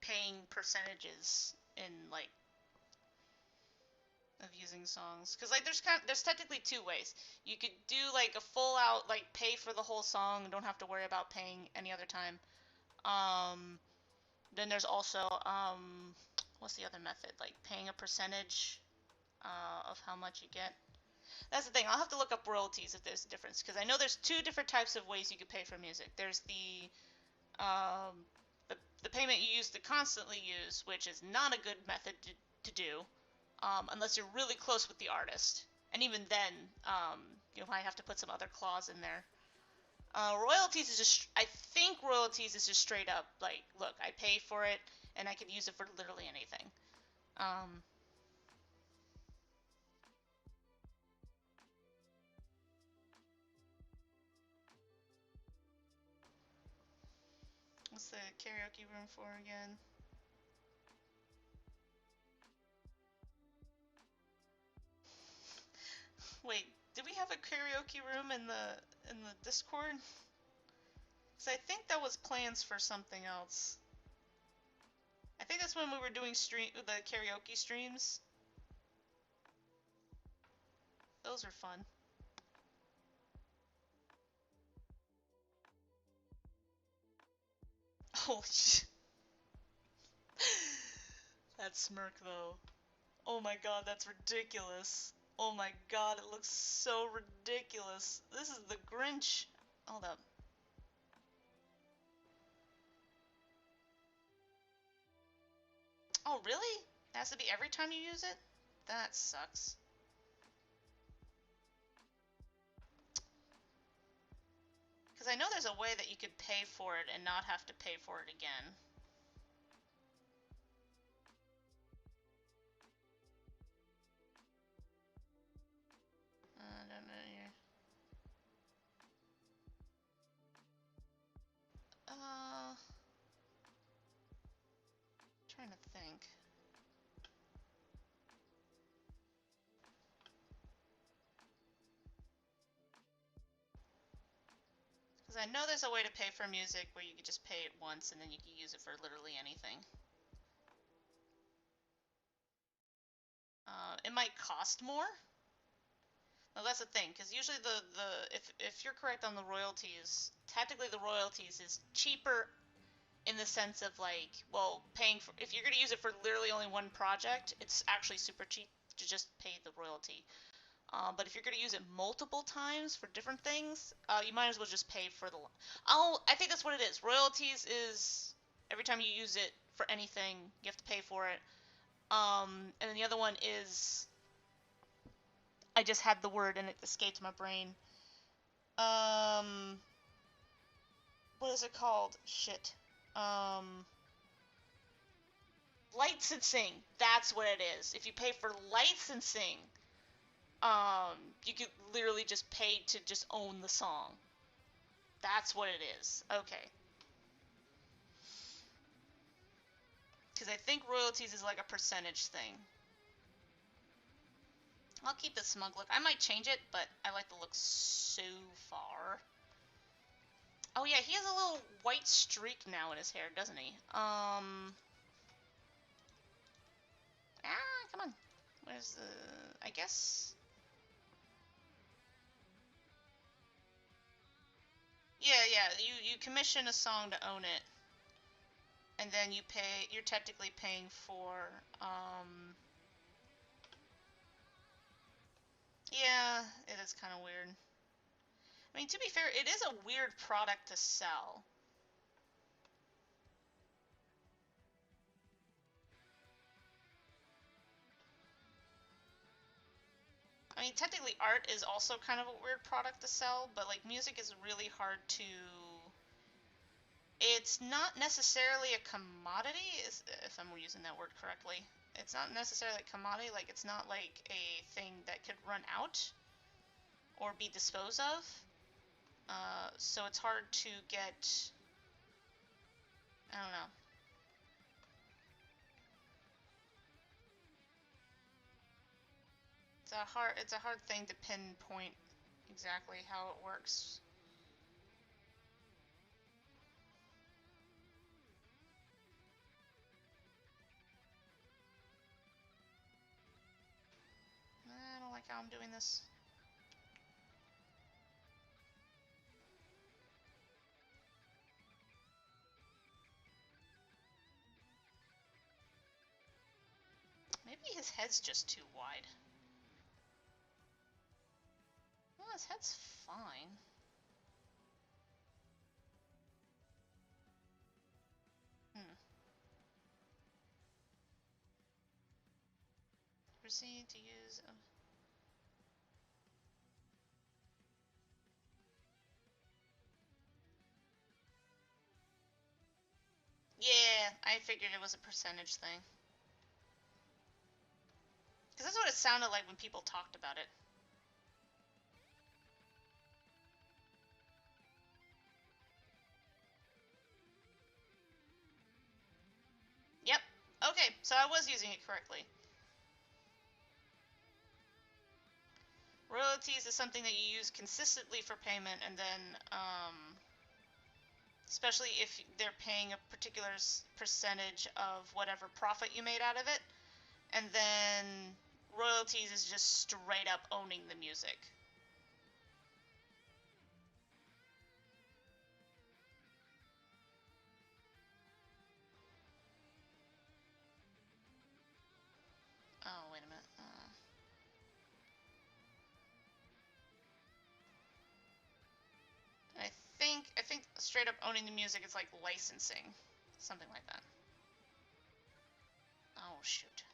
paying percentages in like of using songs, because like there's technically two ways. You could do like a full out like pay for the whole song and don't have to worry about paying any other time. Um, then there's also what's the other method? Like paying a percentage of how much you get. That's the thing. I'll have to look up royalties if there's a difference, because I know there's two different types of ways you could pay for music. There's um, the payment you used to constantly use, which is not a good method to do, unless you're really close with the artist. And even then, you might have to put some other clause in there. Royalties is just, I think royalties is just straight up like, look, I pay for it and I can use it for literally anything. Um, what's the karaoke room for again? Wait, did we have a karaoke room in the Discord? Because I think that was plans for something else. I think that's when we were doing the karaoke streams. Those are fun. Holy shit. That smirk though. Oh my god, that's ridiculous. Oh my god, it looks so ridiculous. This is the Grinch. Hold up. Oh, really? It has to be every time you use it? That sucks. Because I know there's a way that you could pay for it and not have to pay for it again. I don't know here. Trying to think. Because I know there's a way to pay for music where you could just pay it once and then you can use it for literally anything. It might cost more. Well, that's the thing, because usually if you're correct on the royalties, technically the royalties is cheaper in the sense of like, well, paying for, if you're going to use it for literally only one project, it's actually super cheap to just pay the royalty. But if you're going to use it multiple times for different things, you might as well just pay for the. Oh, I think that's what it is. Royalties is every time you use it for anything, you have to pay for it. And then the other one is, I just had the word and it escaped my brain. Um, what is it called? Shit. Licensing. That's what it is. If you pay for licensing, you could literally just pay to just own the song. That's what it is. Okay. Because I think royalties is like a percentage thing. I'll keep the smug look. I might change it, but I like the look so far. Oh yeah, he has a little white streak now in his hair, doesn't he? Come on. Where's the... I guess... Yeah, you commission a song to own it. And then you pay... You're technically paying for, Yeah, it is kind of weird. I mean, to be fair, it is a weird product to sell. I mean, technically art is also kind of a weird product to sell, but like music is really hard to... It's not necessarily a commodity, if I'm using that word correctly. It's not necessarily a commodity, like it's not like a thing that could run out or be disposed of. So it's hard to get... I don't know. It's a hard thing to pinpoint exactly how it works. I'm doing this? Maybe his head's just too wide. Well, his head's fine. Proceed to use... Yeah, I figured it was a percentage thing. Because that's what it sounded like when people talked about it. Yep. Okay, so I was using it correctly. Royalties is something that you use consistently for payment, and then, especially if they're paying a particular percentage of whatever profit you made out of it, and then royalties is just straight up owning the music. Oh, wait a minute. I think straight up owning the music is like licensing, something like that. Oh shoot.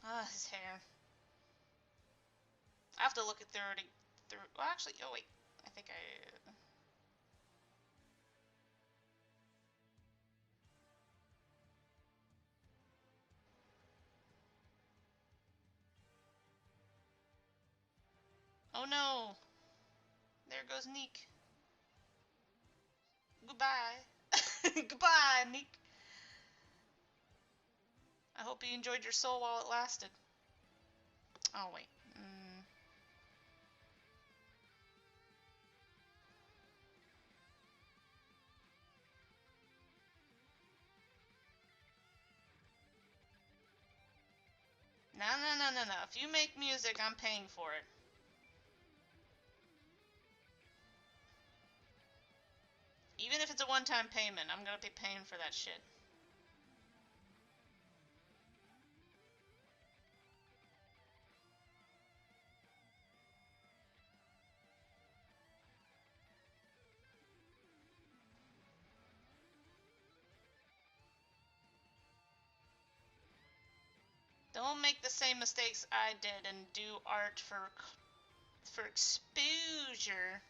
Ah, his hair. I have to look at through. Well, actually, oh wait, I think I. Oh no! There goes Neek. Goodbye. Goodbye, Neek. I hope you enjoyed your soul while it lasted. Oh wait. No, no, no, no, no. If you make music, I'm paying for it. Even if it's a one-time payment, I'm gonna be paying for that shit. Don't make the same mistakes I did and do art for exposure.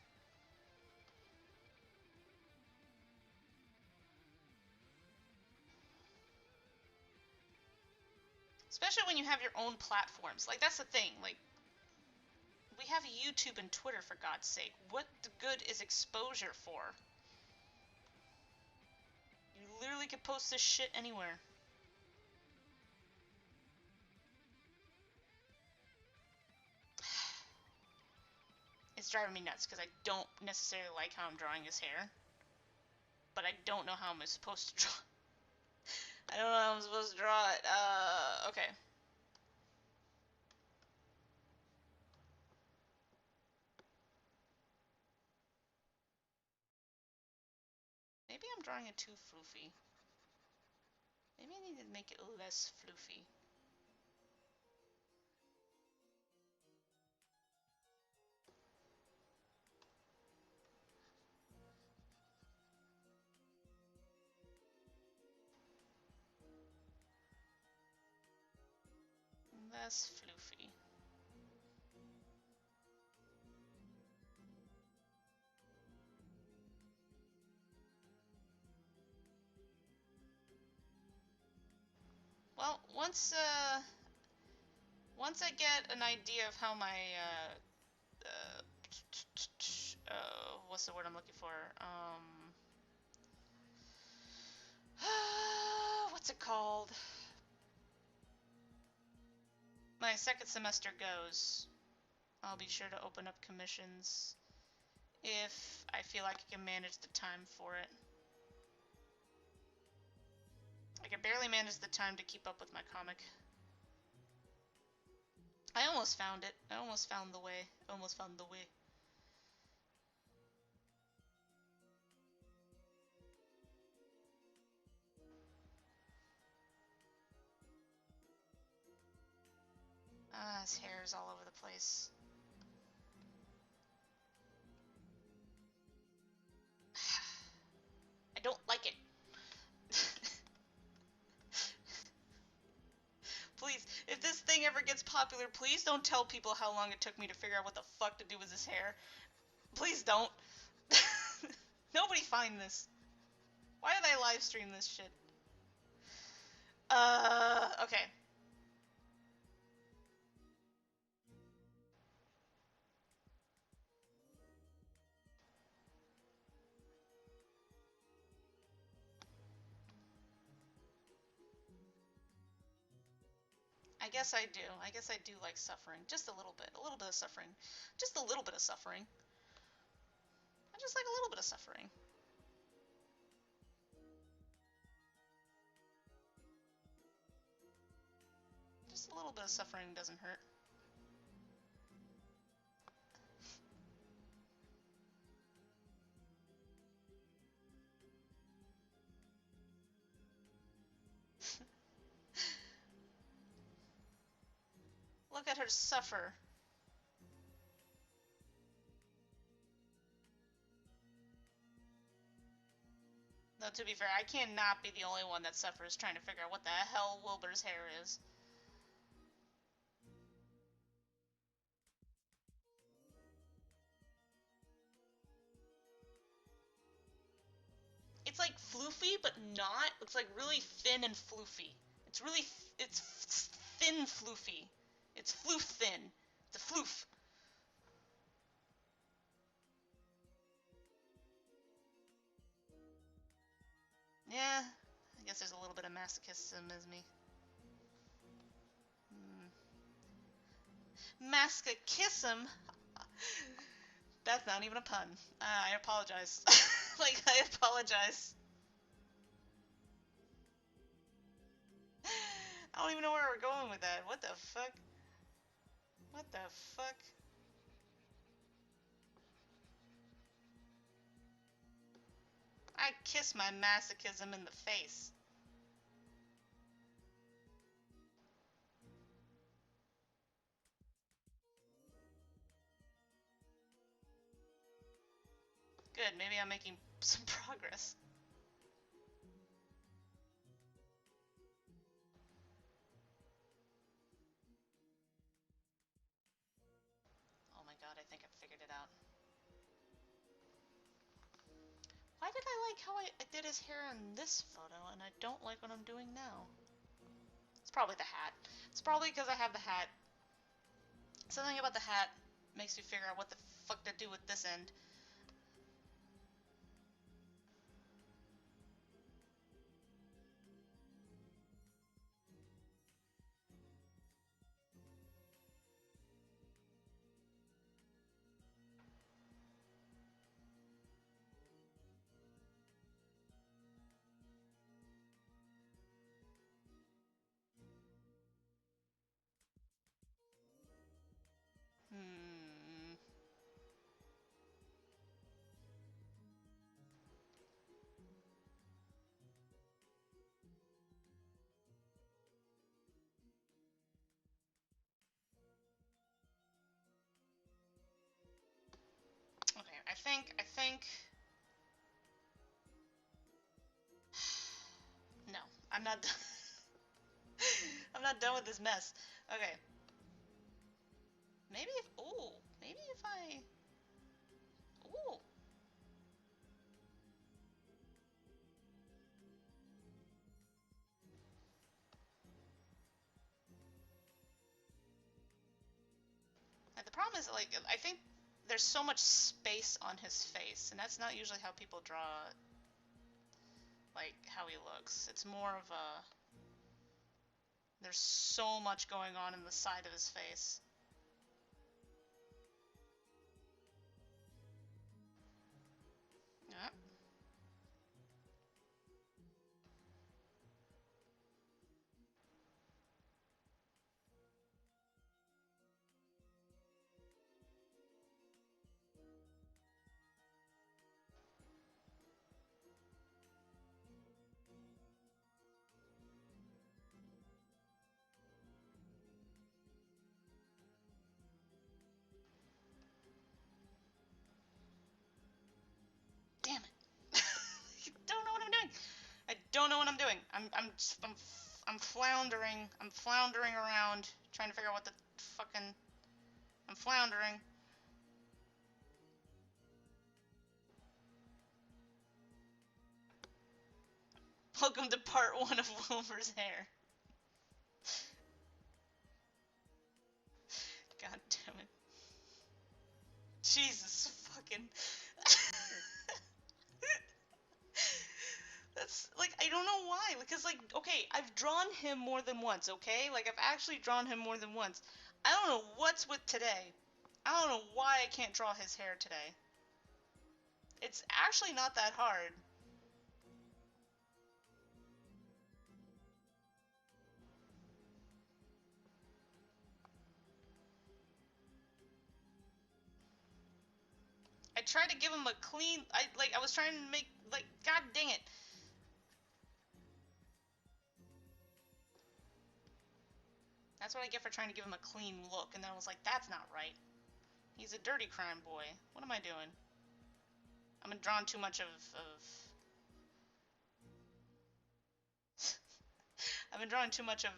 Especially when you have your own platforms. Like, that's the thing. Like, we have YouTube and Twitter, for God's sake. What the good is exposure for? You literally could post this shit anywhere. It's driving me nuts because I don't necessarily like how I'm drawing his hair. But I don't know how I'm supposed to draw. I don't know how I'm supposed to draw it. Okay. Maybe I'm drawing it too floofy. Maybe I need to make it less floofy. Less floofy. Well, once I get an idea of how my what's the word I'm looking for? What's it called? My second semester goes. I'll be sure to open up commissions if I feel like I can manage the time for it. I can barely manage the time to keep up with my comic. I almost found it. I almost found the way. Almost found the way. Ah, his hair is all over the place. I don't like it. Please, if this thing ever gets popular, please don't tell people how long it took me to figure out what the fuck to do with his hair. Please don't. Nobody find this. Why did I live stream this shit? Okay. I guess I do. I guess I do like suffering. Just a little bit. A little bit of suffering. Just a little bit of suffering. I just like a little bit of suffering. Just a little bit of suffering doesn't hurt. Look at her suffer. Though, to be fair, I cannot be the only one that suffers trying to figure out what the hell Wilbur's hair is. It's like floofy, but not. It's like really thin and floofy. It's really, it's thin floofy. It's floof thin. It's a floof. Yeah, I guess there's a little bit of masochism as me. Masochism? That's not even a pun. I apologize. Like, I apologize. I don't even know where we're going with that. What the fuck? What the fuck? I kiss my masochism in the face. Good, maybe I'm making some progress. Oh my god, I think I figured it out. Why did I like how I did his hair in this photo and I don't like what I'm doing now? It's probably the hat. It's probably because I have the hat. Something about the hat makes me figure out what the fuck to do with this end. Okay, I think... No, I'm not done. I'm not done with this mess. Okay. Maybe if... Ooh. Maybe if I... Ooh. And the problem is, like, I think there's so much space on his face, and that's not usually how people draw, like, how he looks. It's more of a... There's so much going on in the side of his face. don't know what I'm doing. I'm floundering. I'm floundering around, trying to figure out what the fucking... I'm floundering. Welcome to part 1 of Wilbur's hair. God damn it. Jesus fucking... That's, like, I don't know why, because, like, okay, I've drawn him more than once, okay? Like, I've actually drawn him more than once. I don't know what's with today. I don't know why I can't draw his hair today. It's actually not that hard. I tried to give him a clean, I was trying to make, like, god dang it. That's what I get for trying to give him a clean look, and then I was like, that's not right. He's a dirty crime boy. What am I doing? I've been drawing too much of I've been drawing too much of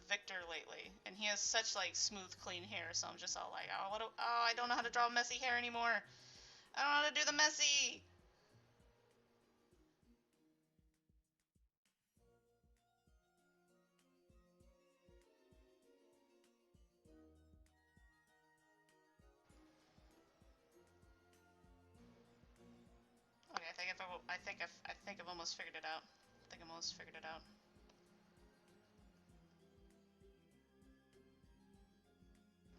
Victor lately, and he has such, like, smooth, clean hair, so I'm just all like, oh, I don't know how to draw messy hair anymore. I don't know how to do the messy. Okay, I think I've almost figured it out. I think I've almost figured it out.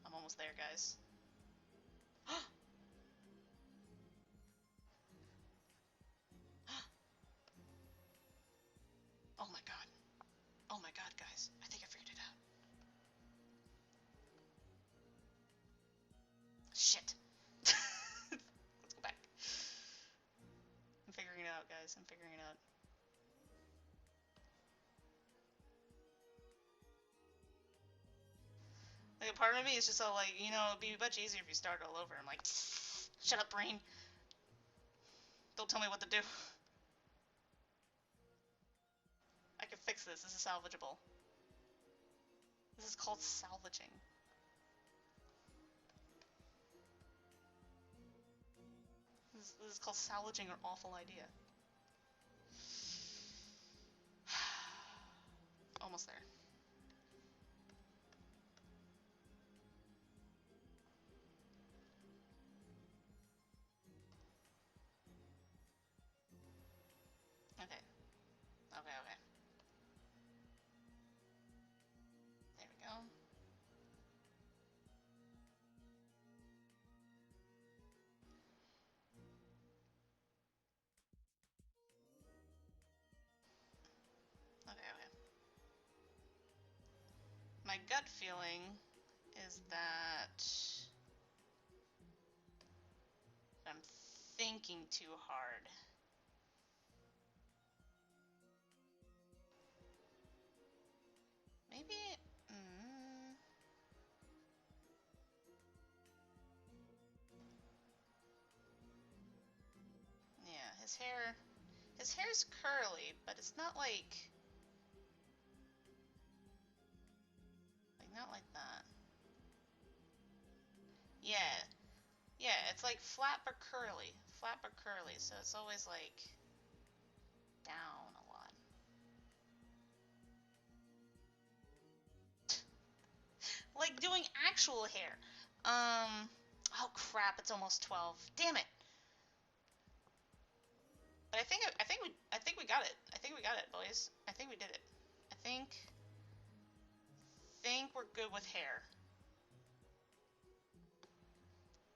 I'm almost there, guys. Oh my god. Oh my god, guys. I think I figured it out. Shit. Let's go back. I'm figuring it out, guys. I'm figuring it out. Like, a part of me is just all like, you know, it'd be much easier if you start all over. I'm like, shut up, brain. Don't tell me what to do. I can fix this. This is salvageable. This is called salvaging. This is called salvaging or awful idea. Almost there. Okay. Okay, okay. There we go. Okay, okay. My gut feeling is that I'm thinking too hard. Maybe... yeah, his hair's curly, but it's not like not like that. Yeah. Yeah, it's like flat but curly. Flat but curly, so it's always like down a lot. Like doing actual hair. Oh crap, it's almost 12. Damn it. But I think we got it. I think we got it, boys. I think we did it. I think we're good with hair.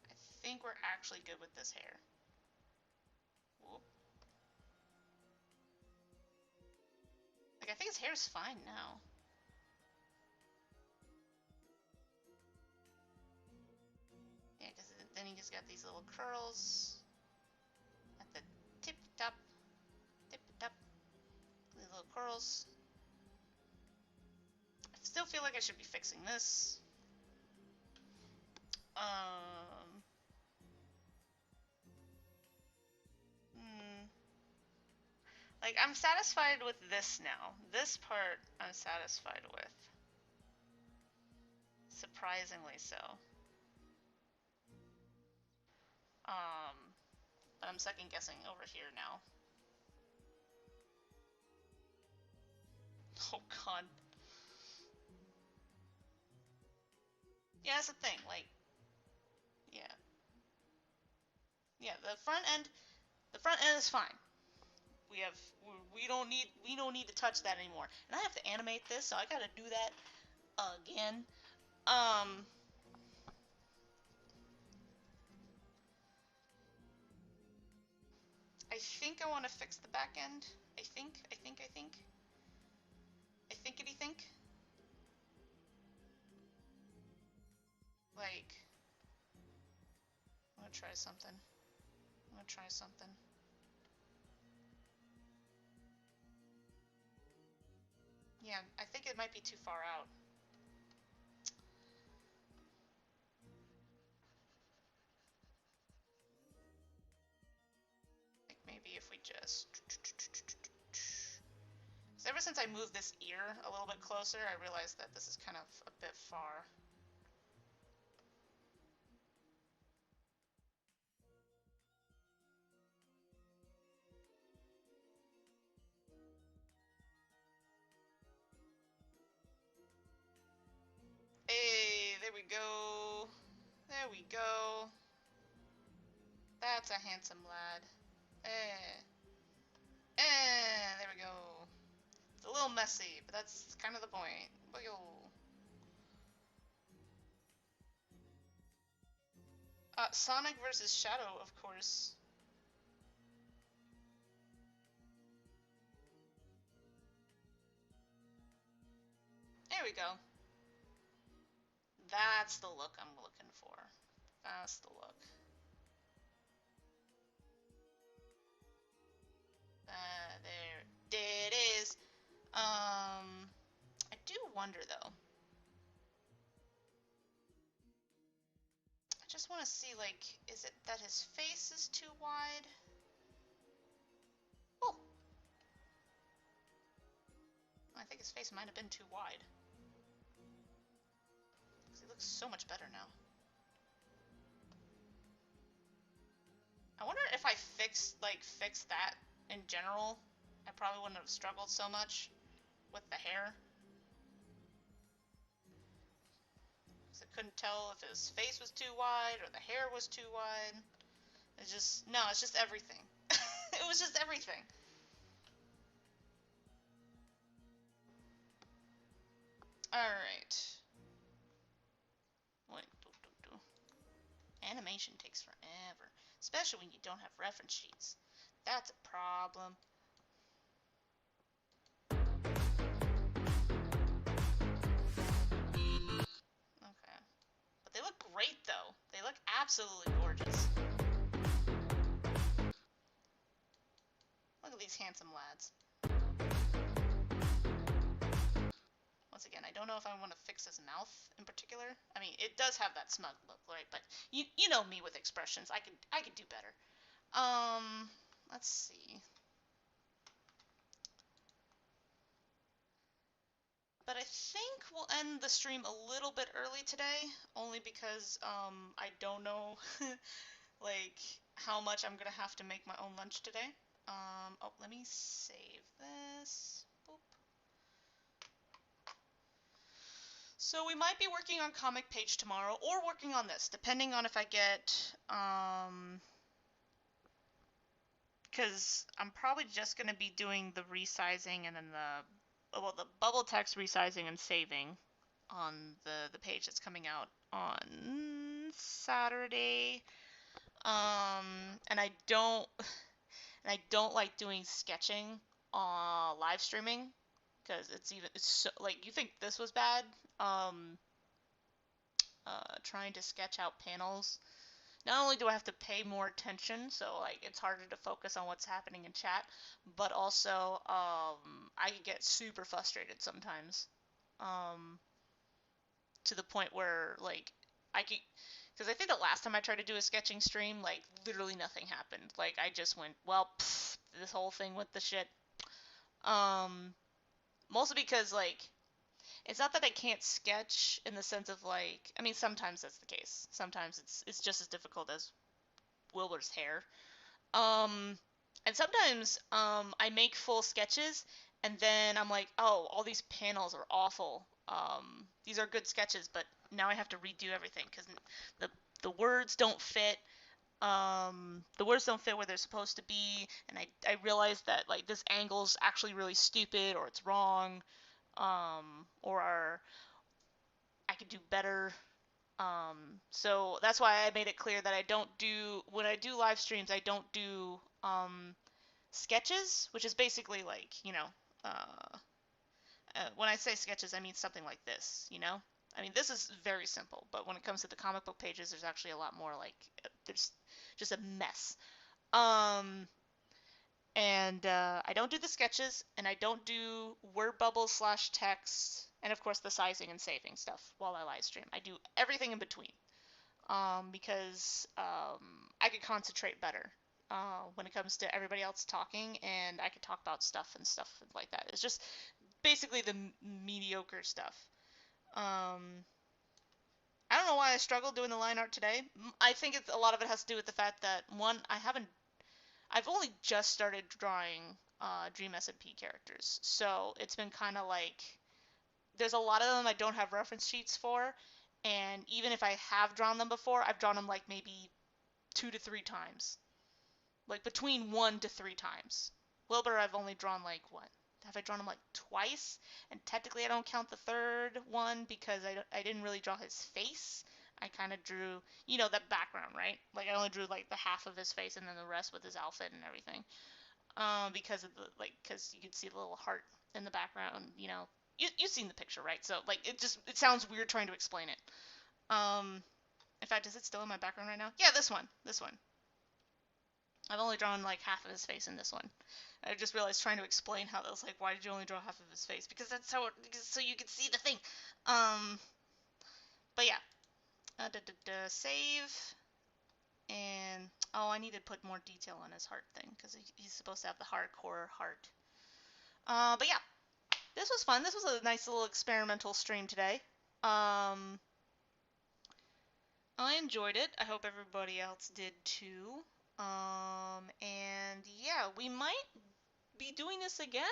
I think we're actually good with this hair. Whoop. Like, I think his hair's fine now. Yeah, because then he just got these little curls at the tip top. These little curls. I still feel like I should be fixing this. Like, I'm satisfied with this now. This part I'm satisfied with. Surprisingly so. But I'm second guessing over here now. Oh god. Yeah, that's the thing, like, yeah. Yeah, the front end is fine. We don't need to touch that anymore. And I have to animate this, so I gotta do that again. I think I want to fix the back end. I think. I thinkity think. Like, I'm gonna try something. Yeah, I think it might be too far out. Like, maybe if we just... Ever since I moved this ear a little bit closer, I realized that this is kind of a bit far. Hey, there we go. There we go. That's a handsome lad. There we go. It's a little messy, but that's kind of the point. Sonic versus Shadow, of course. There we go. That's the look I'm looking for. That's the look. There it is. I do wonder though. I just want to see, like, is it that his face is too wide? Oh, I think his face might have been too wide. Because he looks so much better now. I wonder if I fixed that in general, I probably wouldn't have struggled so much with the hair. Because I couldn't tell if his face was too wide or the hair was too wide. It's just, no, it's just everything. It was just everything. Alright. Wait, Animation takes forever, especially when you don't have reference sheets. That's a problem. Okay. But they look great, though. They look absolutely gorgeous. Look at these handsome lads. Once again, I don't know if I want to fix his mouth in particular. I mean, it does have that smug look, right? But you know me with expressions. I could do better. Let's see. But I think we'll end the stream a little bit early today, only because I don't know like how much I'm gonna have to make my own lunch today. Oh, let me save this. Boop. So we might be working on comic page tomorrow, or working on this, depending on if I get because I'm probably just gonna be doing the resizing and then the bubble text resizing and saving on the page that's coming out on Saturday. And I don't like doing sketching live streaming because it's so, like, you think this was bad, trying to sketch out panels. Not only do I have to pay more attention, so like it's harder to focus on what's happening in chat, but also I can get super frustrated sometimes, to the point where like I could, because I think the last time I tried to do a sketching stream, like literally nothing happened. Like I just went, well, pff, this whole thing with the shit. Um, Mostly because like it's not that I can't sketch in the sense of like I mean sometimes that's the case. Sometimes it's just as difficult as Wilbur's hair. Um, and sometimes I make full sketches and then I'm like, oh, all these panels are awful. These are good sketches, but now I have to redo everything because the the words don't fit. The words don't fit where they're supposed to be, and I realized that like this angle's actually really stupid or it's wrong, or I could do better. So that's why I made it clear that I don't do when I do live streams, I don't do sketches, which is basically like uh, when I say sketches, I mean something like this. I mean this is very simple, but when it comes to the comic book pages, there's actually a lot more like there's just a mess. Um, and I don't do the sketches, and I don't do word bubbles slash text, and of course the sizing and saving stuff while I live stream. I do everything in between, because I could concentrate better when it comes to everybody else talking, and I could talk about stuff and stuff like that. It's just basically the mediocre stuff. Um, I don't know why I struggled doing the line art today. I think a lot of it has to do with the fact that one, I've only just started drawing Dream SMP characters, so it's been kind of like there's a lot of them I don't have reference sheets for, and even if I have drawn them before, I've drawn them like maybe 2 to 3 times, like between 1 to 3 times. Wilbur, I've only drawn like what? Have I drawn him like twice? And technically, I don't count the third one because I didn't really draw his face. I kind of drew, that background, right? Like I only drew like the half of his face and then the rest with his outfit and everything. Because of because you can see the little heart in the background. You've seen the picture, right? So like it sounds weird trying to explain it. Um, in fact, is it still in my background right now? Yeah, this one. I've only drawn like half of his face in this one. I just realized trying to explain how that was like, why did you only draw half of his face? Because that's so you can see the thing. Um, but yeah, save, and oh, I need to put more detail on his heart thing because he's supposed to have the hardcore heart. But yeah, this was fun. This was a nice little experimental stream today. Um, I enjoyed it. I hope everybody else did too. And yeah, we might be doing this again,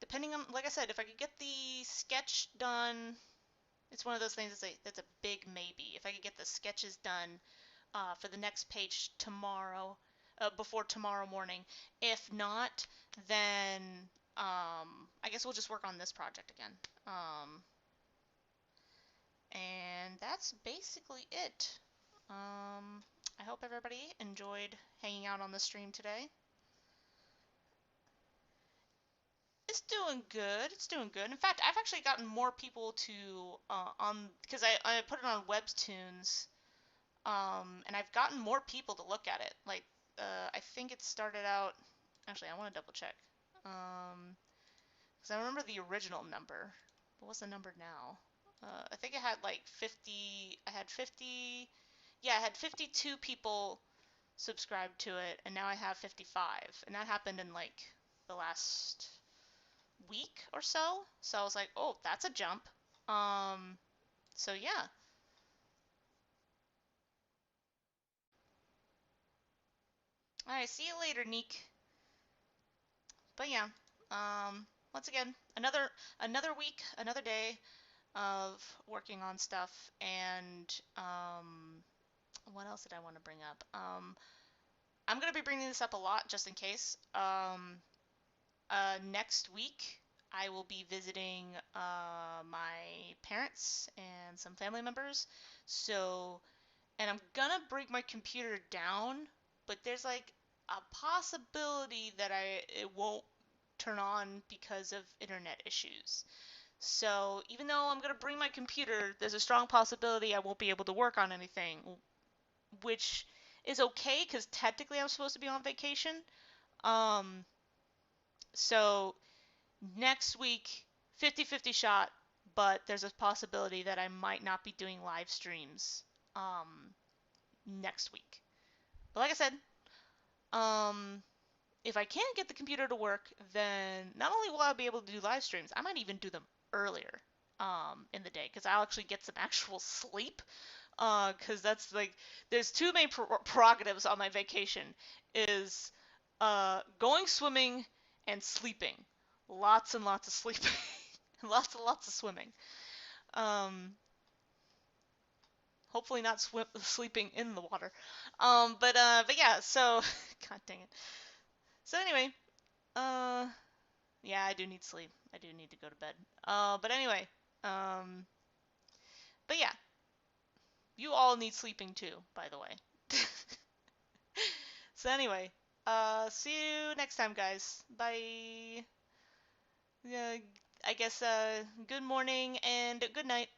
depending on, like I said, if I could get the sketch done. It's one of those things that's a big maybe. If I could get the sketches done for the next page tomorrow, before tomorrow morning. If not, then I guess we'll just work on this project again. And that's basically it. I hope everybody enjoyed hanging out on the stream today. It's doing good. It's doing good. In fact, I've actually gotten more people to on because I put it on Webtoons, and I've gotten more people to look at it. Like, I think it started out. Actually, I want to double check. Because I remember the original number. But what's the number now? I think it had like 50. I had 50. Yeah, I had 52 people subscribed to it, and now I have 55. And that happened in like the last week or so. So I was like, oh, that's a jump. Um, so yeah. All right, see you later, Neek. But yeah, once again, another week, another day of working on stuff, and what else did I want to bring up? I'm gonna be bringing this up a lot just in case. Next week I will be visiting my parents and some family members. So, and I'm gonna bring my computer down, but there's like a possibility that it won't turn on because of internet issues. So even though I'm gonna bring my computer, there's a strong possibility I won't be able to work on anything, which is okay because technically I'm supposed to be on vacation. Um, so next week, 50-50 shot, but there's a possibility that I might not be doing live streams next week. But like I said, um, if I can't get the computer to work, then not only will I be able to do live streams, I might even do them earlier in the day because I'll actually get some actual sleep. Because that's like, there's two main prerogatives on my vacation is going swimming and sleeping. Lots and lots of sleeping. Lots and lots of swimming. Um, hopefully not sleeping in the water. But yeah, so god dang it. So anyway, uh yeah, I do need sleep. I do need to go to bed. But anyway, um but yeah, you all need sleeping too, by the way. So anyway, see you next time, guys. Bye. Uh, I guess good morning and good night.